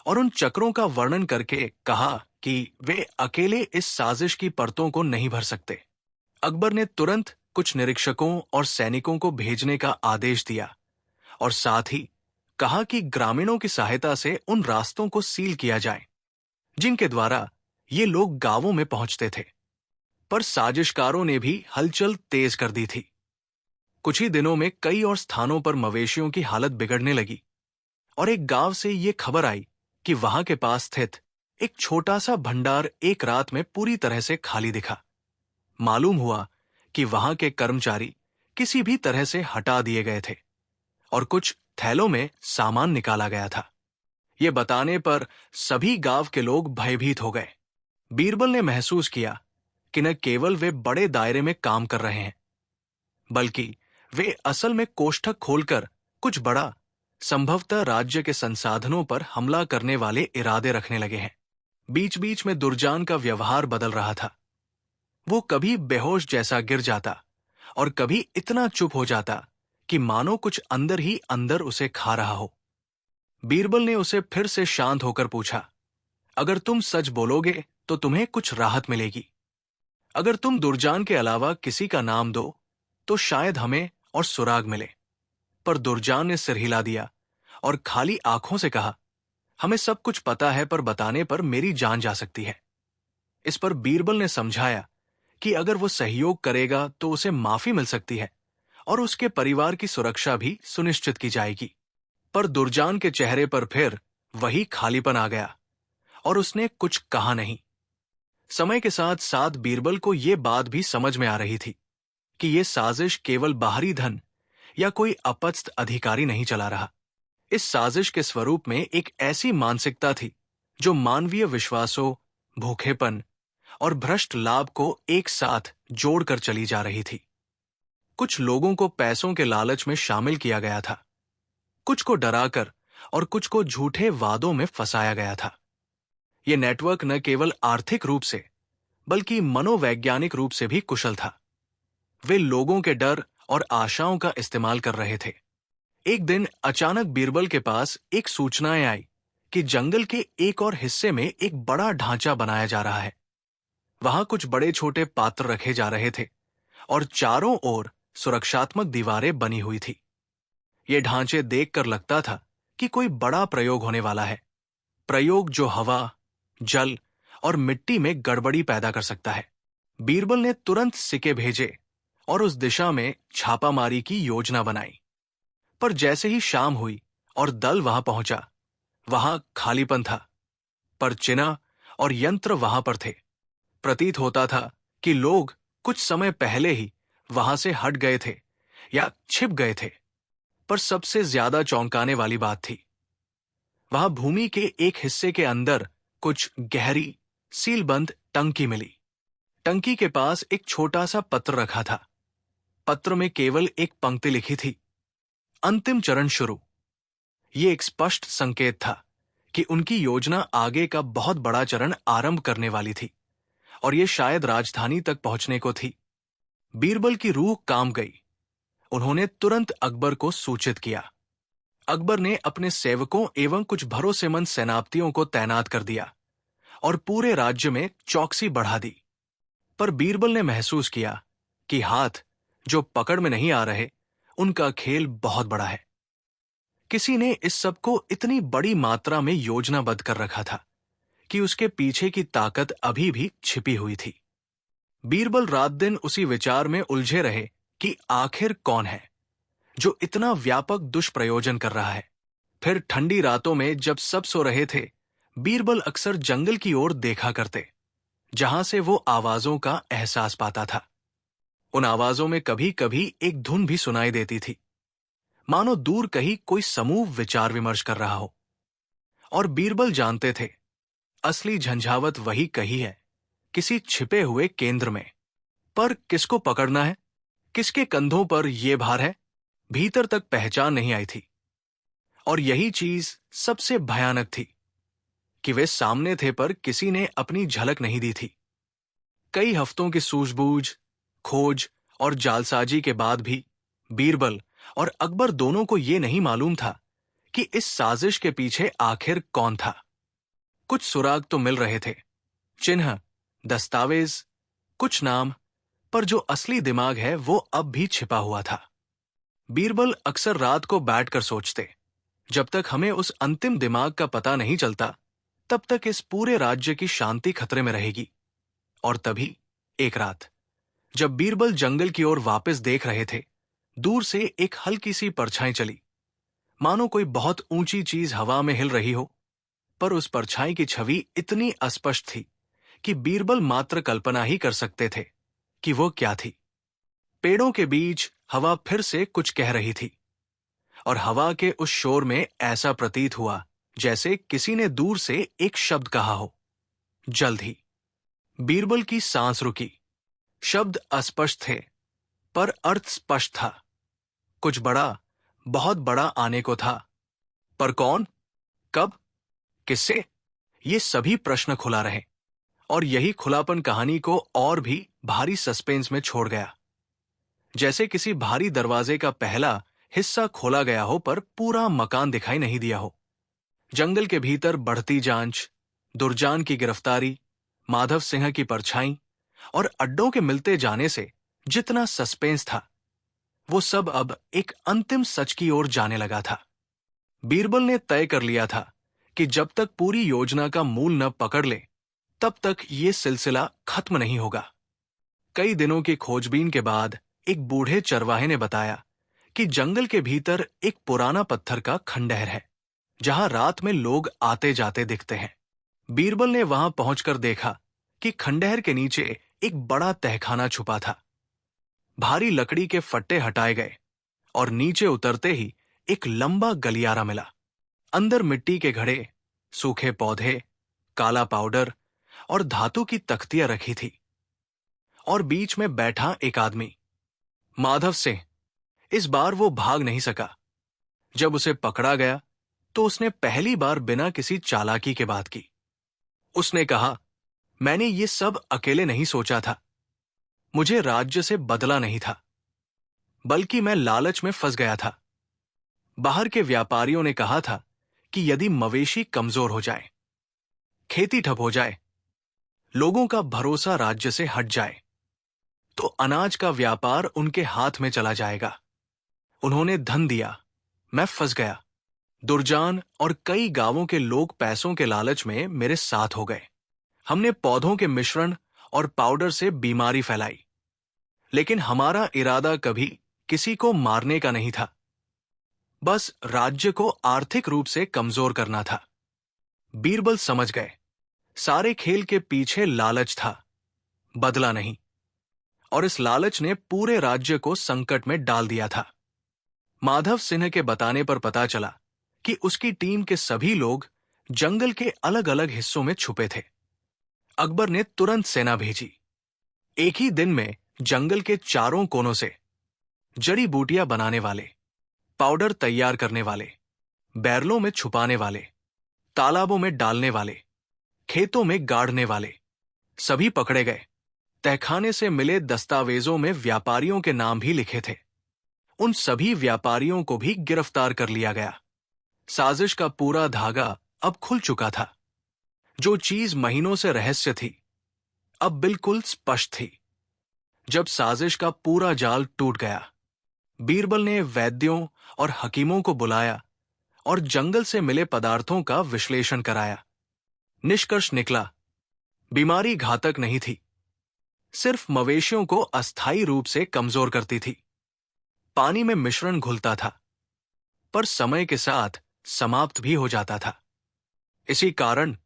और उन चक्रों का वर्णन करके कहा कि वे अकेले इस साजिश की परतों को नहीं भर सकते। अकबर ने तुरंत कुछ निरीक्षकों और सैनिकों को भेजने का आदेश दिया और साथ ही कहा कि ग्रामीणों की सहायता से उन रास्तों को सील किया जाए जिनके द्वारा ये लोग गांवों में पहुंचते थे। पर साजिशकारों ने भी हलचल तेज कर दी थी। कुछ ही दिनों में कई और स्थानों पर मवेशियों की हालत बिगड़ने लगी और एक गांव से ये खबर आई कि वहां के पास स्थित एक छोटा सा भंडार एक रात में पूरी तरह से खाली दिखा। मालूम हुआ कि वहां के कर्मचारी किसी भी तरह से हटा दिए गए थे और कुछ थैलों में सामान निकाला गया था। ये बताने पर सभी गांव के लोग भयभीत हो गए। बीरबल ने महसूस किया कि न केवल वे बड़े दायरे में काम कर रहे हैं, बल्कि वे असल में कोष्ठक खोलकर कुछ बड़ा, संभवतः राज्य के संसाधनों पर हमला करने वाले इरादे रखने लगे हैं। बीच बीच में दुर्जान का व्यवहार बदल रहा था। वो कभी बेहोश जैसा गिर जाता और कभी इतना चुप हो जाता कि मानो कुछ अंदर ही अंदर उसे खा रहा हो। बीरबल ने उसे फिर से शांत होकर पूछा, अगर तुम सच बोलोगे तो तुम्हें कुछ राहत मिलेगी। अगर तुम दुर्जान के अलावा किसी का नाम दो तो शायद हमें और सुराग मिले। पर दुर्जान ने सिर हिला दिया और खाली आंखों से कहा, हमें सब कुछ पता है, पर बताने पर मेरी जान जा सकती है। इस पर बीरबल ने समझाया कि अगर वो सहयोग करेगा तो उसे माफी मिल सकती है और उसके परिवार की सुरक्षा भी सुनिश्चित की जाएगी। पर दुर्जान के चेहरे पर फिर वही खालीपन आ गया और उसने कुछ कहा नहीं। समय के साथ साथ बीरबल को यह बात भी समझ में आ रही थी कि यह साजिश केवल बाहरी धन या कोई अपस्थ अधिकारी नहीं चला रहा। इस साजिश के स्वरूप में एक ऐसी मानसिकता थी जो मानवीय विश्वासों, भूखेपन और भ्रष्ट लाभ को एक साथ जोड़कर चली जा रही थी। कुछ लोगों को पैसों के लालच में शामिल किया गया था, कुछ को डराकर और कुछ को झूठे वादों में फंसाया गया था। यह नेटवर्क न केवल आर्थिक रूप से बल्कि मनोवैज्ञानिक रूप से भी कुशल था। वे लोगों के डर और आशाओं का इस्तेमाल कर रहे थे। एक दिन अचानक बीरबल के पास एक सूचनाएं आई कि जंगल के एक और हिस्से में एक बड़ा ढांचा बनाया जा रहा है। वहां कुछ बड़े छोटे पात्र रखे जा रहे थे और चारों ओर सुरक्षात्मक दीवारें बनी हुई थी। ये ढांचे देखकर लगता था कि कोई बड़ा प्रयोग होने वाला है, प्रयोग जो हवा, जल और मिट्टी में गड़बड़ी पैदा कर सकता है। बीरबल ने तुरंत सिक्के भेजे और उस दिशा में छापामारी की योजना बनाई। पर जैसे ही शाम हुई और दल वहां पहुंचा, वहां खालीपन था, पर चिन्ह और यंत्र वहां पर थे। प्रतीत होता था कि लोग कुछ समय पहले ही वहां से हट गए थे या छिप गए थे। पर सबसे ज्यादा चौंकाने वाली बात थी, वहां भूमि के एक हिस्से के अंदर कुछ गहरी, सीलबंद टंकी मिली। टंकी के पास एक छोटा सा पत्र रखा था। पत्र में केवल एक पंक्ति लिखी थी, अंतिम चरण शुरू। ये एक स्पष्ट संकेत था कि उनकी योजना आगे का बहुत बड़ा चरण आरंभ करने वाली थी और ये शायद राजधानी तक पहुंचने को थी। बीरबल की रूह काम गई। उन्होंने तुरंत अकबर को सूचित किया। अकबर ने अपने सेवकों एवं कुछ भरोसेमंद सेनापतियों को तैनात कर दिया और पूरे राज्य में चौकसी बढ़ा दी। पर बीरबल ने महसूस किया कि हाथ जो पकड़ में नहीं आ रहे, उनका खेल बहुत बड़ा है। किसी ने इस सब को इतनी बड़ी मात्रा में योजनाबद्ध कर रखा था कि उसके पीछे की ताकत अभी भी छिपी हुई थी। बीरबल रात दिन उसी विचार में उलझे रहे कि आखिर कौन है जो इतना व्यापक दुष्प्रयोजन कर रहा है। फिर ठंडी रातों में जब सब सो रहे थे, बीरबल अक्सर जंगल की ओर देखा करते, जहां से वो आवाजों का एहसास पाता था। उन आवाजों में कभी कभी एक धुन भी सुनाई देती थी, मानो दूर कहीं कोई समूह विचार विमर्श कर रहा हो। और बीरबल जानते थे, असली झंझावत वही कही है, किसी छिपे हुए केंद्र में। पर किसको पकड़ना है, किसके कंधों पर यह भार है, भीतर तक पहचान नहीं आई थी। और यही चीज सबसे भयानक थी कि वे सामने थे पर किसी ने अपनी झलक नहीं दी थी। कई हफ्तों की सूझबूझ, खोज और जालसाजी के बाद भी बीरबल और अकबर दोनों को ये नहीं मालूम था कि इस साजिश के पीछे आखिर कौन था। कुछ सुराग तो मिल रहे थे, चिन्ह, दस्तावेज, कुछ नाम, पर जो असली दिमाग है वो अब भी छिपा हुआ था। बीरबल अक्सर रात को बैठकर सोचते, जब तक हमें उस अंतिम दिमाग का पता नहीं चलता तब तक इस पूरे राज्य की शांति खतरे में रहेगी। और तभी एक रात जब बीरबल जंगल की ओर वापस देख रहे थे, दूर से एक हल्की सी परछाई चली, मानो कोई बहुत ऊंची चीज हवा में हिल रही हो। पर उस परछाई की छवि इतनी अस्पष्ट थी कि बीरबल मात्र कल्पना ही कर सकते थे कि वो क्या थी। पेड़ों के बीच हवा फिर से कुछ कह रही थी, और हवा के उस शोर में ऐसा प्रतीत हुआ जैसे किसी ने दूर से एक शब्द कहा हो। जल्द ही बीरबल की सांस रुकी। शब्द अस्पष्ट थे, पर अर्थ स्पष्ट था। कुछ बड़ा, बहुत बड़ा आने को था, पर कौन, कब, किससे, ये सभी प्रश्न खुला रहे। और यही खुलापन कहानी को और भी भारी सस्पेंस में छोड़ गया। जैसे किसी भारी दरवाजे का पहला हिस्सा खोला गया हो पर पूरा मकान दिखाई नहीं दिया हो। जंगल के भीतर बढ़ती जांच, दुर्जान की गिरफ्तारी, माधव सिंह की परछाई और अड्डों के मिलते जाने से जितना सस्पेंस था, वो सब अब एक अंतिम सच की ओर जाने लगा था। बीरबल ने तय कर लिया था कि जब तक पूरी योजना का मूल न पकड़ ले, तब तक ये सिलसिला खत्म नहीं होगा। कई दिनों की खोजबीन के बाद एक बूढ़े चरवाहे ने बताया कि जंगल के भीतर एक पुराना पत्थर का खंडहर है, जहां रात में लोग आते जाते दिखते हैं। बीरबल ने वहां पहुंचकर देखा कि खंडहर के नीचे एक बड़ा तहखाना छुपा था। भारी लकड़ी के फट्टे हटाए गए और नीचे उतरते ही एक लंबा गलियारा मिला। अंदर मिट्टी के घड़े, सूखे पौधे, काला पाउडर और धातु की तख्तियां रखी थी। और बीच में बैठा एक आदमी, माधव सिंह। इस बार वो भाग नहीं सका। जब उसे पकड़ा गया तो उसने पहली बार बिना किसी चालाकी के बात की। उसने कहा, मैंने ये सब अकेले नहीं सोचा था। मुझे राज्य से बदला नहीं था, बल्कि मैं लालच में फंस गया था। बाहर के व्यापारियों ने कहा था कि यदि मवेशी कमजोर हो जाए, खेती ठप हो जाए, लोगों का भरोसा राज्य से हट जाए, तो अनाज का व्यापार उनके हाथ में चला जाएगा। उन्होंने धन दिया, मैं फंस गया। दुर्जान और कई गांवों के लोग पैसों के लालच में मेरे साथ हो गए। हमने पौधों के मिश्रण और पाउडर से बीमारी फैलाई, लेकिन हमारा इरादा कभी किसी को मारने का नहीं था, बस राज्य को आर्थिक रूप से कमजोर करना था। बीरबल समझ गए, सारे खेल के पीछे लालच था, बदला नहीं। और इस लालच ने पूरे राज्य को संकट में डाल दिया था। माधव सिंह के बताने पर पता चला कि उसकी टीम के सभी लोग जंगल के अलग अलग हिस्सों में छुपे थे। अकबर ने तुरंत सेना भेजी। एक ही दिन में जंगल के चारों कोनों से जड़ी बूटियां बनाने वाले, पाउडर तैयार करने वाले, बैरलों में छुपाने वाले, तालाबों में डालने वाले, खेतों में गाड़ने वाले सभी पकड़े गए। तहखाने से मिले दस्तावेजों में व्यापारियों के नाम भी लिखे थे। उन सभी व्यापारियों को भी गिरफ्तार कर लिया गया। साजिश का पूरा धागा अब खुल चुका था। जो चीज महीनों से रहस्य थी, अब बिल्कुल स्पष्ट थी। जब साजिश का पूरा जाल टूट गया, बीरबल ने वैद्यों और हकीमों को बुलाया और जंगल से मिले पदार्थों का विश्लेषण कराया। निष्कर्ष निकला, बीमारी घातक नहीं थी, सिर्फ मवेशियों को अस्थायी रूप से कमजोर करती थी। पानी में मिश्रण घुलता था, पर समय के साथ समाप्त भी हो जाता था। इसी कारण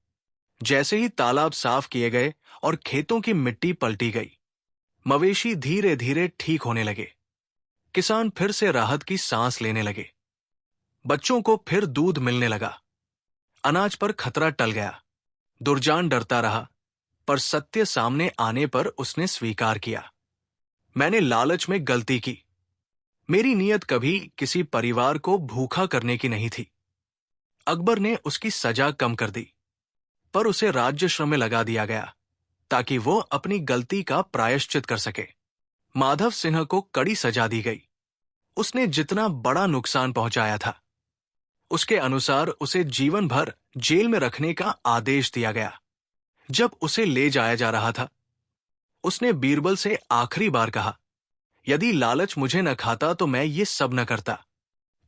जैसे ही तालाब साफ किए गए और खेतों की मिट्टी पलटी गई, मवेशी धीरे धीरे ठीक होने लगे। किसान फिर से राहत की सांस लेने लगे। बच्चों को फिर दूध मिलने लगा। अनाज पर खतरा टल गया। दुर्जान डरता रहा, पर सत्य सामने आने पर उसने स्वीकार किया, मैंने लालच में गलती की। मेरी नीयत कभी किसी परिवार को भूखा करने की नहीं थी। अकबर ने उसकी सजा कम कर दी, पर उसे राज्य श्रम में लगा दिया गया ताकि वो अपनी गलती का प्रायश्चित कर सके। माधव सिंह को कड़ी सजा दी गई। उसने जितना बड़ा नुकसान पहुंचाया था, उसके अनुसार उसे जीवन भर जेल में रखने का आदेश दिया गया। जब उसे ले जाया जा रहा था, उसने बीरबल से आखिरी बार कहा, यदि लालच मुझे न खाता तो मैं ये सब न करता।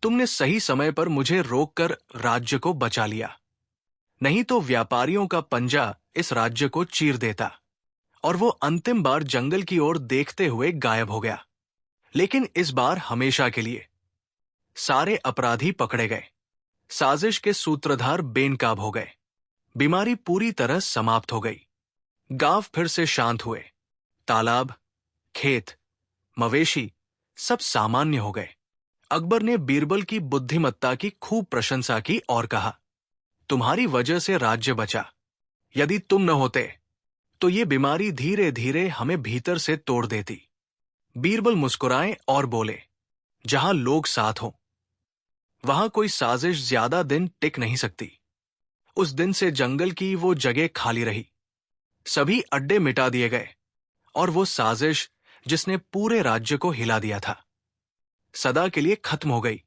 तुमने सही समय पर मुझे रोककर राज्य को बचा लिया, नहीं तो व्यापारियों का पंजा इस राज्य को चीर देता। और वो अंतिम बार जंगल की ओर देखते हुए गायब हो गया। लेकिन इस बार हमेशा के लिए। सारे अपराधी पकड़े गए, साजिश के सूत्रधार बेनकाब हो गए, बीमारी पूरी तरह समाप्त हो गई। गांव फिर से शांत हुए, तालाब, खेत, मवेशी सब सामान्य हो गए। अकबर ने बीरबल की बुद्धिमत्ता की खूब प्रशंसा की और कहा, तुम्हारी वजह से राज्य बचा। यदि तुम न होते तो ये बीमारी धीरे धीरे हमें भीतर से तोड़ देती। बीरबल मुस्कुराए और बोले, जहां लोग साथ हों, वहां कोई साजिश ज्यादा दिन टिक नहीं सकती। उस दिन से जंगल की वो जगह खाली रही, सभी अड्डे मिटा दिए गए, और वो साजिश जिसने पूरे राज्य को हिला दिया था, सदा के लिए खत्म हो गई।